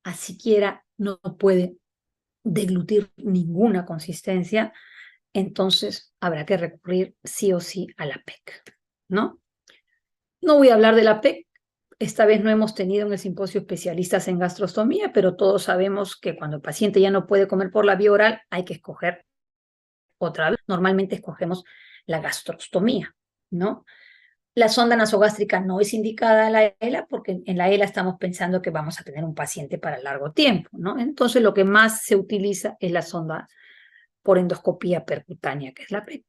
así siquiera no puede deglutir ninguna consistencia, entonces habrá que recurrir sí o sí a la PEC, ¿no? No voy a hablar de la PEC. Esta vez no hemos tenido en el simposio especialistas en gastrostomía, pero todos sabemos que cuando el paciente ya no puede comer por la vía oral, hay que escoger otra vez. Normalmente escogemos la gastrostomía, ¿no? La sonda nasogástrica no es indicada a la ELA porque en la ELA estamos pensando que vamos a tener un paciente para largo tiempo, ¿no? Entonces lo que más se utiliza es la sonda por endoscopía percutánea, que es la PEC.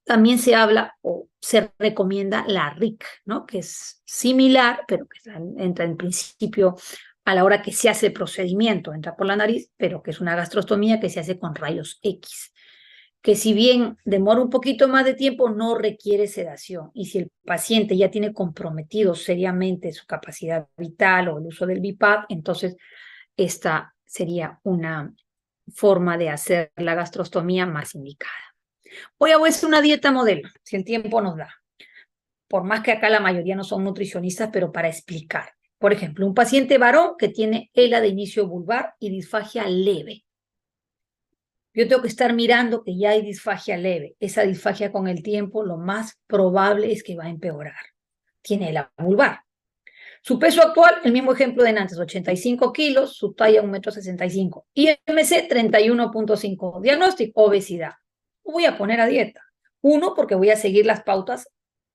También se habla o se recomienda la RIC, ¿no? Que es similar, pero que entra en principio a la hora que se hace el procedimiento, entra por la nariz, pero que es una gastrostomía que se hace con rayos X, que si bien demora un poquito más de tiempo, no requiere sedación. Y si el paciente ya tiene comprometido seriamente su capacidad vital o el uso del BiPAP, entonces esta sería una forma de hacer la gastrostomía más indicada. Hoy voy a hacer una dieta modelo, si el tiempo nos da. Por más que acá la mayoría no son nutricionistas, pero para explicar. Por ejemplo, un paciente varón que tiene ELA de inicio vulvar y disfagia leve. Yo tengo que estar mirando que ya hay disfagia leve. Esa disfagia con el tiempo lo más probable es que va a empeorar. Tiene ELA vulvar. Su peso actual, el mismo ejemplo de antes, 85 kilos, su talla 1,65 m. IMC 31,5. Diagnóstico, obesidad. Voy a poner a dieta. Uno, porque voy a seguir las pautas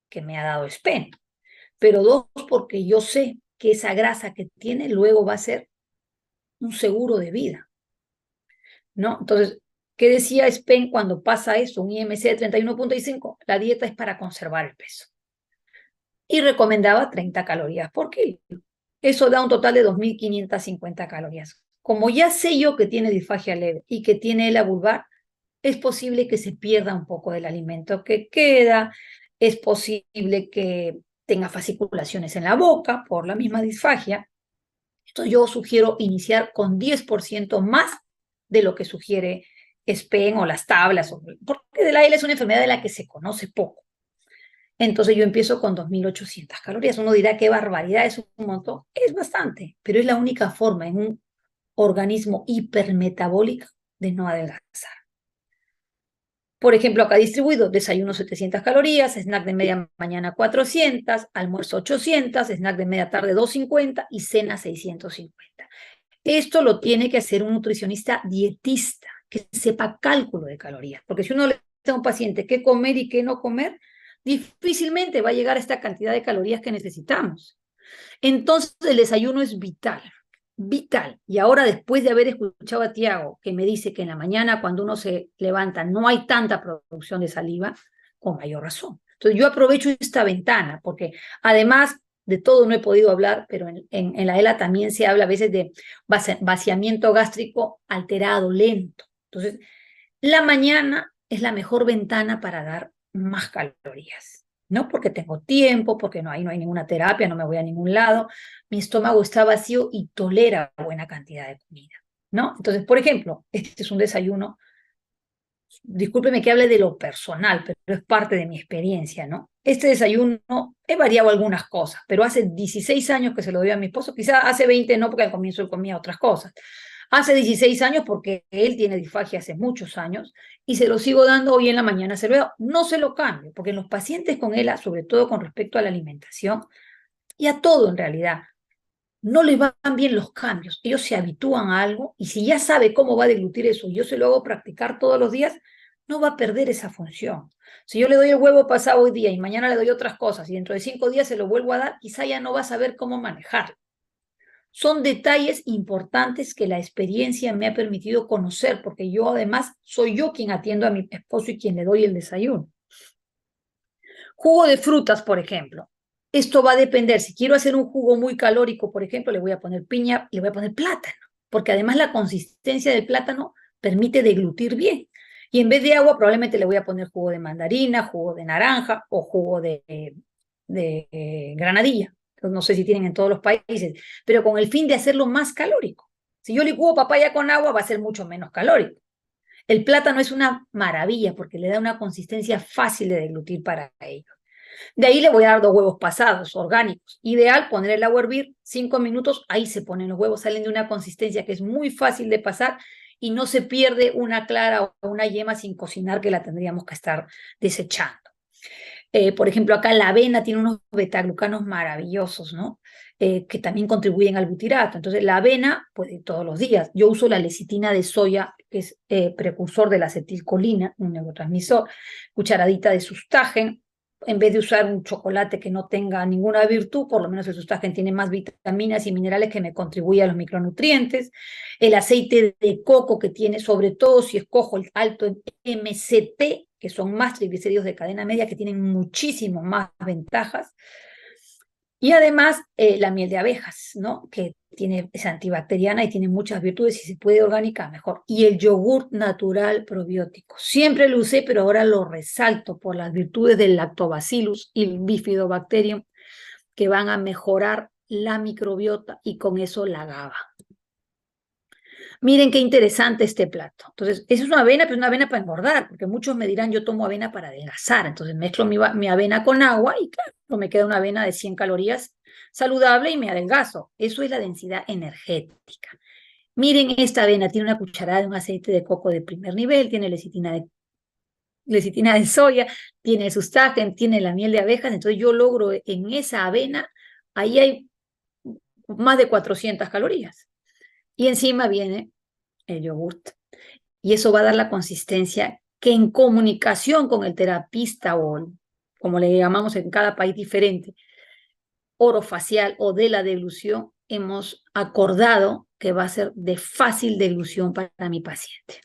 que me ha dado SPEN. Pero dos, porque yo sé que esa grasa que tiene luego va a ser un seguro de vida, ¿no? Entonces, ¿qué decía SPEN cuando pasa eso? Un IMC de 31,5. La dieta es para conservar el peso. Y recomendaba 30 calorías por kilo. Eso da un total de 2.550 calorías. Como ya sé yo que tiene disfagia leve y que tiene ELA vulvar, es posible que se pierda un poco del alimento que queda, es posible que tenga fasciculaciones en la boca por la misma disfagia. Entonces yo sugiero iniciar con 10% más de lo que sugiere SPEN o las tablas, porque de la ELA es una enfermedad de la que se conoce poco. Entonces yo empiezo con 2.800 calorías. Uno dirá, qué barbaridad, es un montón. Es bastante, pero es la única forma en un organismo hipermetabólico de no adelgazar. Por ejemplo, acá distribuido, desayuno 700 calorías, snack de media mañana 400, almuerzo 800, snack de media tarde 250 y cena 650. Esto lo tiene que hacer un nutricionista dietista, que sepa cálculo de calorías, porque si uno le dice a un paciente qué comer y qué no comer, difícilmente va a llegar a esta cantidad de calorías que necesitamos. Entonces el desayuno es vital, vital. Y ahora después de haber escuchado a Tiago, que me dice que en la mañana cuando uno se levanta no hay tanta producción de saliva, con mayor razón. Entonces yo aprovecho esta ventana, porque además de todo no he podido hablar, pero en la ELA también se habla a veces de vaciamiento gástrico alterado, lento. Entonces, la mañana es la mejor ventana para dar más calorías, ¿no? Porque tengo tiempo, porque no hay ninguna terapia, no me voy a ningún lado, mi estómago está vacío y tolera buena cantidad de comida, ¿no? Entonces, por ejemplo, este es un desayuno, discúlpeme que hable de lo personal, pero es parte de mi experiencia, ¿no? Este desayuno he variado algunas cosas, pero hace 16 años que se lo doy a mi esposo, quizá hace 20 no, porque al comienzo él comía otras cosas. Hace 16 años porque él tiene disfagia hace muchos años y se lo sigo dando hoy en la mañana, se lo veo, no se lo cambio, porque en los pacientes con ELA, sobre todo con respecto a la alimentación y a todo en realidad, no les van bien los cambios. Ellos se habitúan a algo y si ya sabe cómo va a deglutir eso y yo se lo hago practicar todos los días, no va a perder esa función. Si yo le doy el huevo pasado hoy día y mañana le doy otras cosas y dentro de 5 días se lo vuelvo a dar, quizá ya no va a saber cómo manejarlo. Son detalles importantes que la experiencia me ha permitido conocer, porque yo además soy yo quien atiendo a mi esposo y quien le doy el desayuno. Jugo de frutas, por ejemplo. Esto va a depender. Si quiero hacer un jugo muy calórico, por ejemplo, le voy a poner piña y le voy a poner plátano, porque además la consistencia del plátano permite deglutir bien. Y en vez de agua, probablemente le voy a poner jugo de mandarina, jugo de naranja o jugo de granadilla. Entonces, no sé si tienen en todos los países, pero con el fin de hacerlo más calórico. Si yo licuo papaya con agua, va a ser mucho menos calórico. El plátano es una maravilla porque le da una consistencia fácil de deglutir para ellos. De ahí le voy a dar 2 huevos pasados, orgánicos. Ideal, poner el agua a hervir 5 minutos, ahí se ponen los huevos, salen de una consistencia que es muy fácil de pasar y no se pierde una clara o una yema sin cocinar que la tendríamos que estar desechando. Por ejemplo, acá la avena tiene unos betaglucanos maravillosos, ¿no? Que también contribuyen al butirato. Entonces, la avena, pues todos los días. Yo uso la lecitina de soya, que es precursor de la acetilcolina, un neurotransmisor, cucharadita de sustagen. En vez de usar un chocolate que no tenga ninguna virtud, por lo menos el sustagen tiene más vitaminas y minerales que me contribuyen a los micronutrientes. El aceite de coco que tiene, sobre todo si escojo el alto en MCT, que son más triglicéridos de cadena media, que tienen muchísimo más ventajas. Y además la miel de abejas, ¿no? Que es antibacteriana y tiene muchas virtudes y se puede orgánica mejor. Y el yogur natural probiótico. Siempre lo usé, pero ahora lo resalto por las virtudes del lactobacillus y el bifidobacterium que van a mejorar la microbiota y con eso la GABA. Miren qué interesante este plato. Entonces, esa es una avena, pero una avena para engordar, porque muchos me dirán, yo tomo avena para adelgazar. Entonces, mezclo mi avena con agua y claro, me queda una avena de 100 calorías saludable y me adelgazo. Eso es la densidad energética. Miren esta avena, tiene una cucharada de un aceite de coco de primer nivel, tiene lecitina de soya, tiene sustagen, tiene la miel de abejas. Entonces, yo logro en esa avena, ahí hay más de 400 calorías. Y encima viene el yogurt. Y eso va a dar la consistencia que en comunicación con el terapista o como le llamamos en cada país diferente, orofacial o de la deglución, hemos acordado que va a ser de fácil deglución para mi paciente.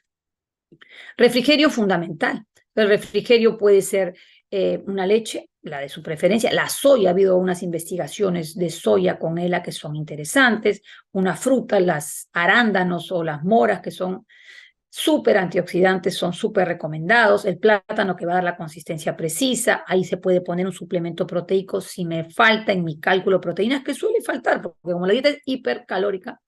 Refrigerio fundamental. El refrigerio puede ser una leche, la de su preferencia, la soya, ha habido unas investigaciones de soya con ELA que son interesantes, una fruta, las arándanos o las moras que son súper antioxidantes, son súper recomendados, el plátano que va a dar la consistencia precisa, ahí se puede poner un suplemento proteico si me falta en mi cálculo de proteínas, que suele faltar, porque como la dieta es hipercalórica,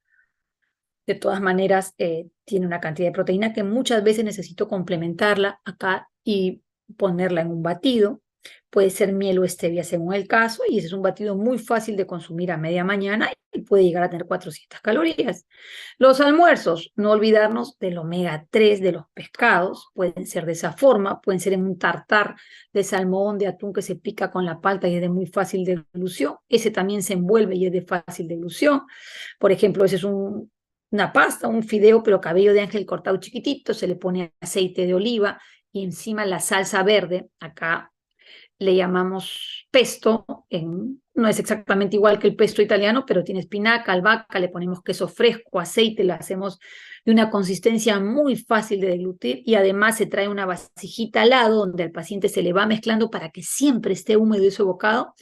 de todas maneras tiene una cantidad de proteína que muchas veces necesito complementarla acá y ponerla en un batido. Puede ser miel o stevia según el caso, y ese es un batido muy fácil de consumir a media mañana y puede llegar a tener 400 calorías. Los almuerzos, no olvidarnos del omega 3 de los pescados, pueden ser de esa forma, pueden ser en un tartar de salmón, de atún que se pica con la palta y es de muy fácil deglución. Ese también se envuelve y es de fácil deglución. Por ejemplo, ese es una pasta, un fideo, pero cabello de ángel cortado chiquitito, se le pone aceite de oliva y encima la salsa verde, acá le llamamos pesto, no es exactamente igual que el pesto italiano, pero tiene espinaca, albahaca, le ponemos queso fresco, aceite, lo hacemos de una consistencia muy fácil de deglutir y además se trae una vasijita al lado donde al paciente se le va mezclando para que siempre esté húmedo ese bocado.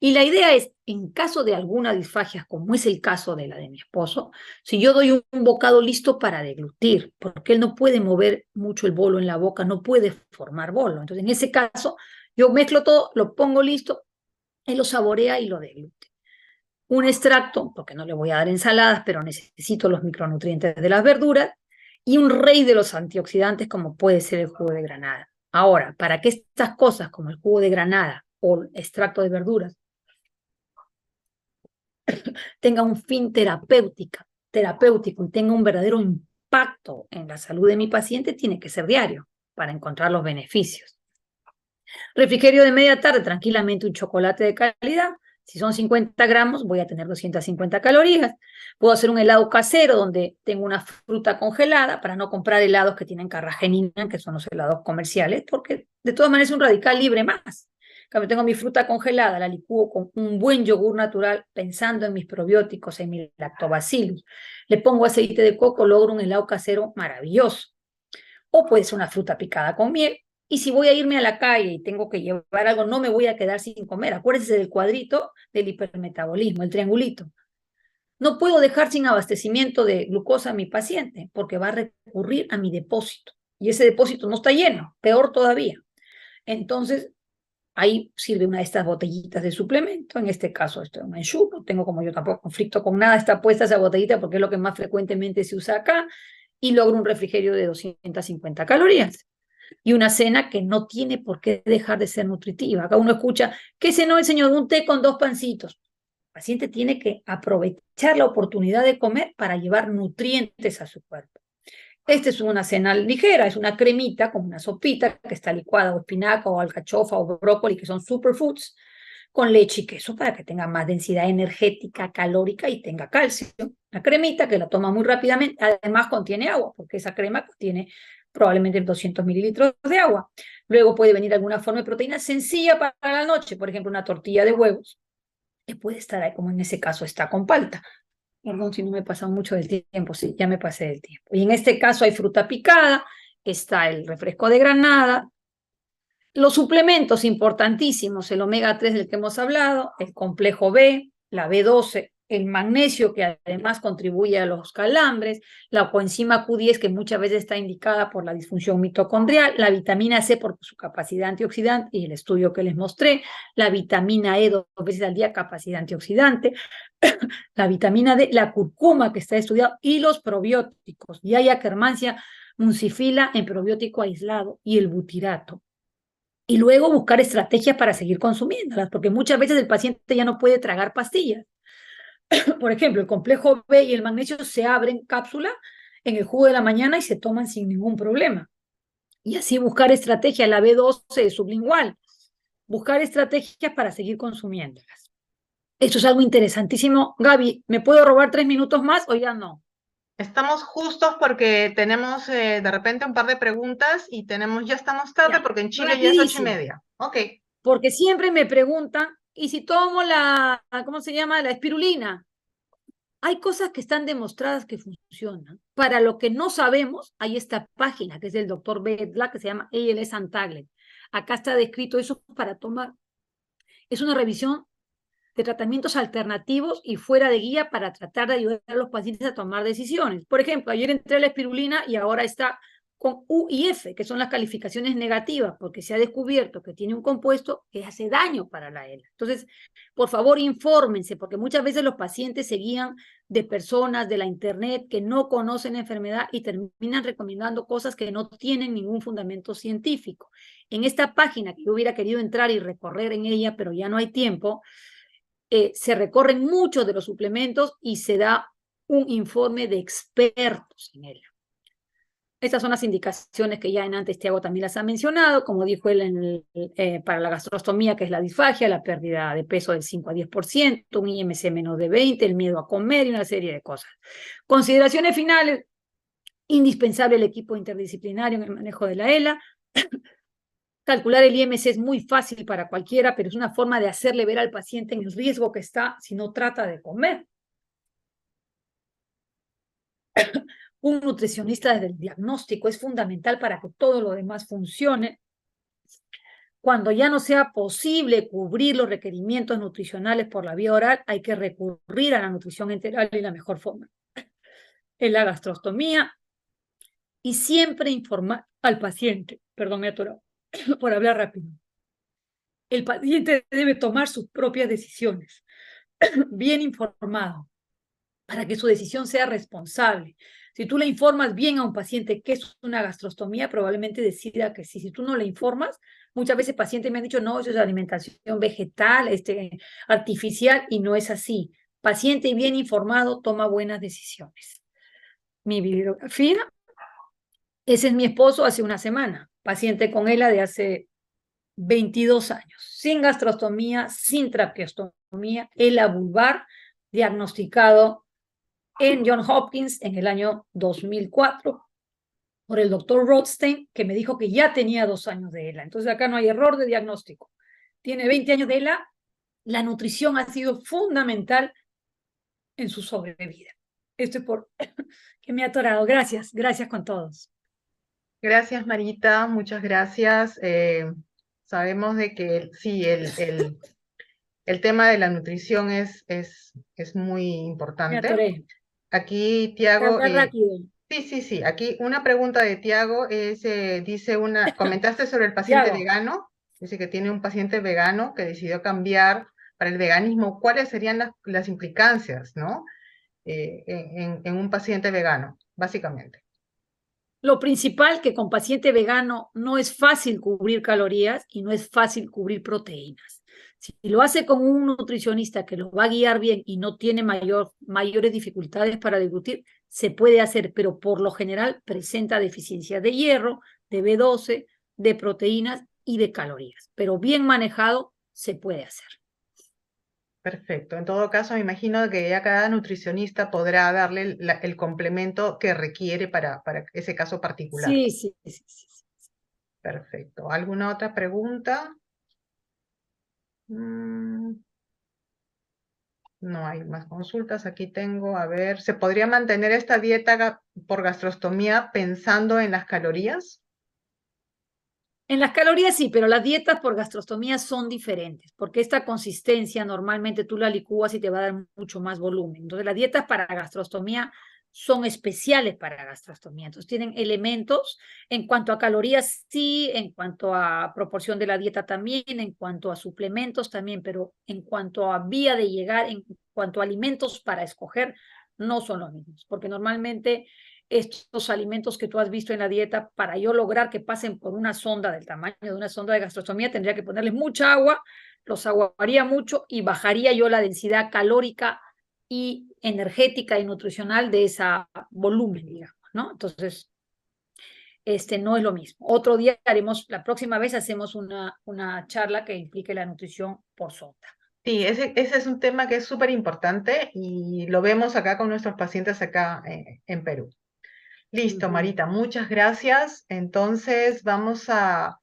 Y la idea es, en caso de alguna disfagia, como es el caso de la de mi esposo, si yo doy un bocado listo para deglutir, porque él no puede mover mucho el bolo en la boca, no puede formar bolo. Entonces, en ese caso, yo mezclo todo, lo pongo listo, él lo saborea y lo deglute. Un extracto, porque no le voy a dar ensaladas, pero necesito los micronutrientes de las verduras, y un rey de los antioxidantes como puede ser el jugo de granada. Ahora, para que estas cosas como el jugo de granada o el extracto de verduras tenga un fin terapéutico y tenga un verdadero impacto en la salud de mi paciente, tiene que ser diario para encontrar los beneficios. Refrigerio de media tarde, tranquilamente un chocolate de calidad. Si son 50 gramos, voy a tener 250 calorías. Puedo hacer un helado casero donde tengo una fruta congelada para no comprar helados que tienen carragenina, que son los helados comerciales, porque de todas maneras es un radical libre más. Cuando tengo mi fruta congelada, la licúo con un buen yogur natural, pensando en mis probióticos, en mi lactobacillus. Le pongo aceite de coco, logro un helado casero maravilloso. O puede ser una fruta picada con miel. Y si voy a irme a la calle y tengo que llevar algo, no me voy a quedar sin comer. Acuérdense del cuadrito del hipermetabolismo, el triangulito. No puedo dejar sin abastecimiento de glucosa a mi paciente porque va a recurrir a mi depósito. Y ese depósito no está lleno, peor todavía. Entonces, ahí sirve una de estas botellitas de suplemento. En este caso, esto es un Ensure. No tengo, como yo tampoco conflicto con nada, está puesta esa botellita porque es lo que más frecuentemente se usa acá. Y logro un refrigerio de 250 calorías. Y una cena que no tiene por qué dejar de ser nutritiva. Acá uno escucha, ¿qué cenó el señor? Un té con 2 pancitos. El paciente tiene que aprovechar la oportunidad de comer para llevar nutrientes a su cuerpo. Esta es una cena ligera, es una cremita, como una sopita que está licuada, o espinaca, o alcachofa, o brócoli, que son superfoods, con leche y queso para que tenga más densidad energética, calórica y tenga calcio. Una cremita que la toma muy rápidamente, además contiene agua, porque esa crema contiene probablemente 200 mililitros de agua. Luego puede venir alguna forma de proteína sencilla para la noche, por ejemplo, una tortilla de huevos, que puede estar ahí, como en ese caso está con palta. Perdón si no me he pasado mucho del tiempo, sí, ya me pasé del tiempo. Y en este caso hay fruta picada, está el refresco de granada, los suplementos importantísimos, el omega 3 del que hemos hablado, el complejo B, la B12, el magnesio que además contribuye a los calambres, la coenzima Q10 que muchas veces está indicada por la disfunción mitocondrial, la vitamina C por su capacidad antioxidante y el estudio que les mostré, la vitamina E 2 veces al día, capacidad antioxidante, la vitamina D, la curcuma que está estudiado y los probióticos, y hay Akkermansia mucifila en probiótico aislado y el butirato. Y luego buscar estrategias para seguir consumiéndolas, porque muchas veces el paciente ya no puede tragar pastillas. Por ejemplo, el complejo B y el magnesio se abren cápsula en el jugo de la mañana y se toman sin ningún problema. Y así buscar estrategias, la B12 sublingual, buscar estrategias para seguir consumiéndolas. Esto es algo interesantísimo. Gaby, ¿me puedo robar 3 minutos más o ya no? Estamos justos porque tenemos de repente un par de preguntas y ya estamos tarde Ya, porque en Chile ya es ocho y rapidísimo. media. Ok, Porque siempre me preguntan, ¿y si tomo ¿cómo se llama? La espirulina. Hay cosas que están demostradas que funcionan. Para lo que no sabemos, hay esta página que es del doctor Bedla, que se llama ALS Untagged. Acá está descrito eso para tomar. Es una revisión de tratamientos alternativos y fuera de guía para tratar de ayudar a los pacientes a tomar decisiones. Por ejemplo, ayer entré a la espirulina y ahora está con U y F, que son las calificaciones negativas, porque se ha descubierto que tiene un compuesto que hace daño para la ELA. Entonces, por favor, infórmense, porque muchas veces los pacientes se guían de personas de la internet que no conocen la enfermedad y terminan recomendando cosas que no tienen ningún fundamento científico. En esta página que yo hubiera querido entrar y recorrer en ella, pero ya no hay tiempo, se recorren muchos de los suplementos y se da un informe de expertos en ello. Estas son las indicaciones que ya en antes Tiago también las ha mencionado, como dijo él para la gastrostomía, que es la disfagia, la pérdida de peso del 5 a 10%, un IMC menos de 20, el miedo a comer y una serie de cosas. Consideraciones finales, indispensable el equipo interdisciplinario en el manejo de la ELA. Calcular el IMC es muy fácil para cualquiera, pero es una forma de hacerle ver al paciente en el riesgo que está si no trata de comer. Un nutricionista desde el diagnóstico es fundamental para que todo lo demás funcione. Cuando ya no sea posible cubrir los requerimientos nutricionales por la vía oral, hay que recurrir a la nutrición enteral y la mejor forma es la gastrostomía y siempre informar al paciente. Perdón, me atorado por hablar rápido. El paciente debe tomar sus propias decisiones, bien informado, para que su decisión sea responsable. Si tú le informas bien a un paciente que es una gastrostomía, probablemente decida que sí. Si tú no le informas, muchas veces pacientes me han dicho, no, eso es alimentación vegetal, artificial, y no es así. Paciente bien informado toma buenas decisiones. Mi bibliografía, ese es mi esposo hace una semana, paciente con ELA de hace 22 años, sin gastrostomía, sin traqueostomía, ELA vulvar, diagnosticado en John Hopkins en el año 2004 por el doctor Rothstein, que me dijo que ya tenía 2 años de ELA. Entonces acá no hay error de diagnóstico. tiene 20 años de ELA, la nutrición ha sido fundamental en su sobrevida. Esto es por que me ha atorado. Gracias, gracias con todos. Gracias, Marita, muchas gracias. Sabemos de que sí, el tema de la nutrición es muy Me importante. atoré. Aquí, Voy a Tiago, hablar rápido. sí. Aquí una pregunta de Tiago es, comentaste sobre el paciente Tiago, vegano. Dice que tiene un paciente vegano que decidió cambiar para el veganismo. ¿Cuáles serían las implicancias, ¿no? En un paciente vegano, básicamente. lo principal que con paciente vegano no es fácil cubrir calorías y no es fácil cubrir proteínas. Si lo hace con un nutricionista que lo va a guiar bien y no tiene mayores dificultades para deglutir, se puede hacer, pero por lo general presenta deficiencias de hierro, de B12, de proteínas y de calorías. Pero bien manejado se puede hacer. Perfecto. En todo caso, me imagino que ya cada nutricionista podrá darle el complemento que requiere para ese caso particular. Sí. Perfecto. ¿Alguna otra pregunta? No hay más consultas. Aquí tengo, a ver, ¿se podría mantener esta dieta por gastrostomía pensando en las calorías? En las calorías sí, pero las dietas por gastrostomía son diferentes, porque esta consistencia normalmente tú la licúas y te va a dar mucho más volumen. Entonces, las dietas para gastrostomía son especiales para gastrostomía. Entonces, tienen elementos en cuanto a calorías, sí, en cuanto a proporción de la dieta también, en cuanto a suplementos también, pero en cuanto a vía de llegar, en cuanto a alimentos para escoger, no son los mismos, porque normalmente estos alimentos que tú has visto en la dieta, para yo lograr que pasen por una sonda del tamaño de una sonda de gastrostomía, tendría que ponerles mucha agua, los aguaría mucho y bajaría yo la densidad calórica y energética y nutricional de ese volumen, digamos, ¿no? Entonces, no es lo mismo. Otro día haremos, la próxima vez hacemos una charla que implique la nutrición por sonda. Sí, ese es un tema que es súper importante y lo vemos acá con nuestros pacientes acá en Perú. Listo, Marita, muchas gracias. Entonces vamos a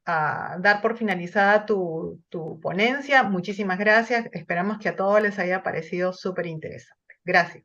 dar por finalizada tu ponencia. Muchísimas gracias. Esperamos que a todos les haya parecido súper interesante. Gracias.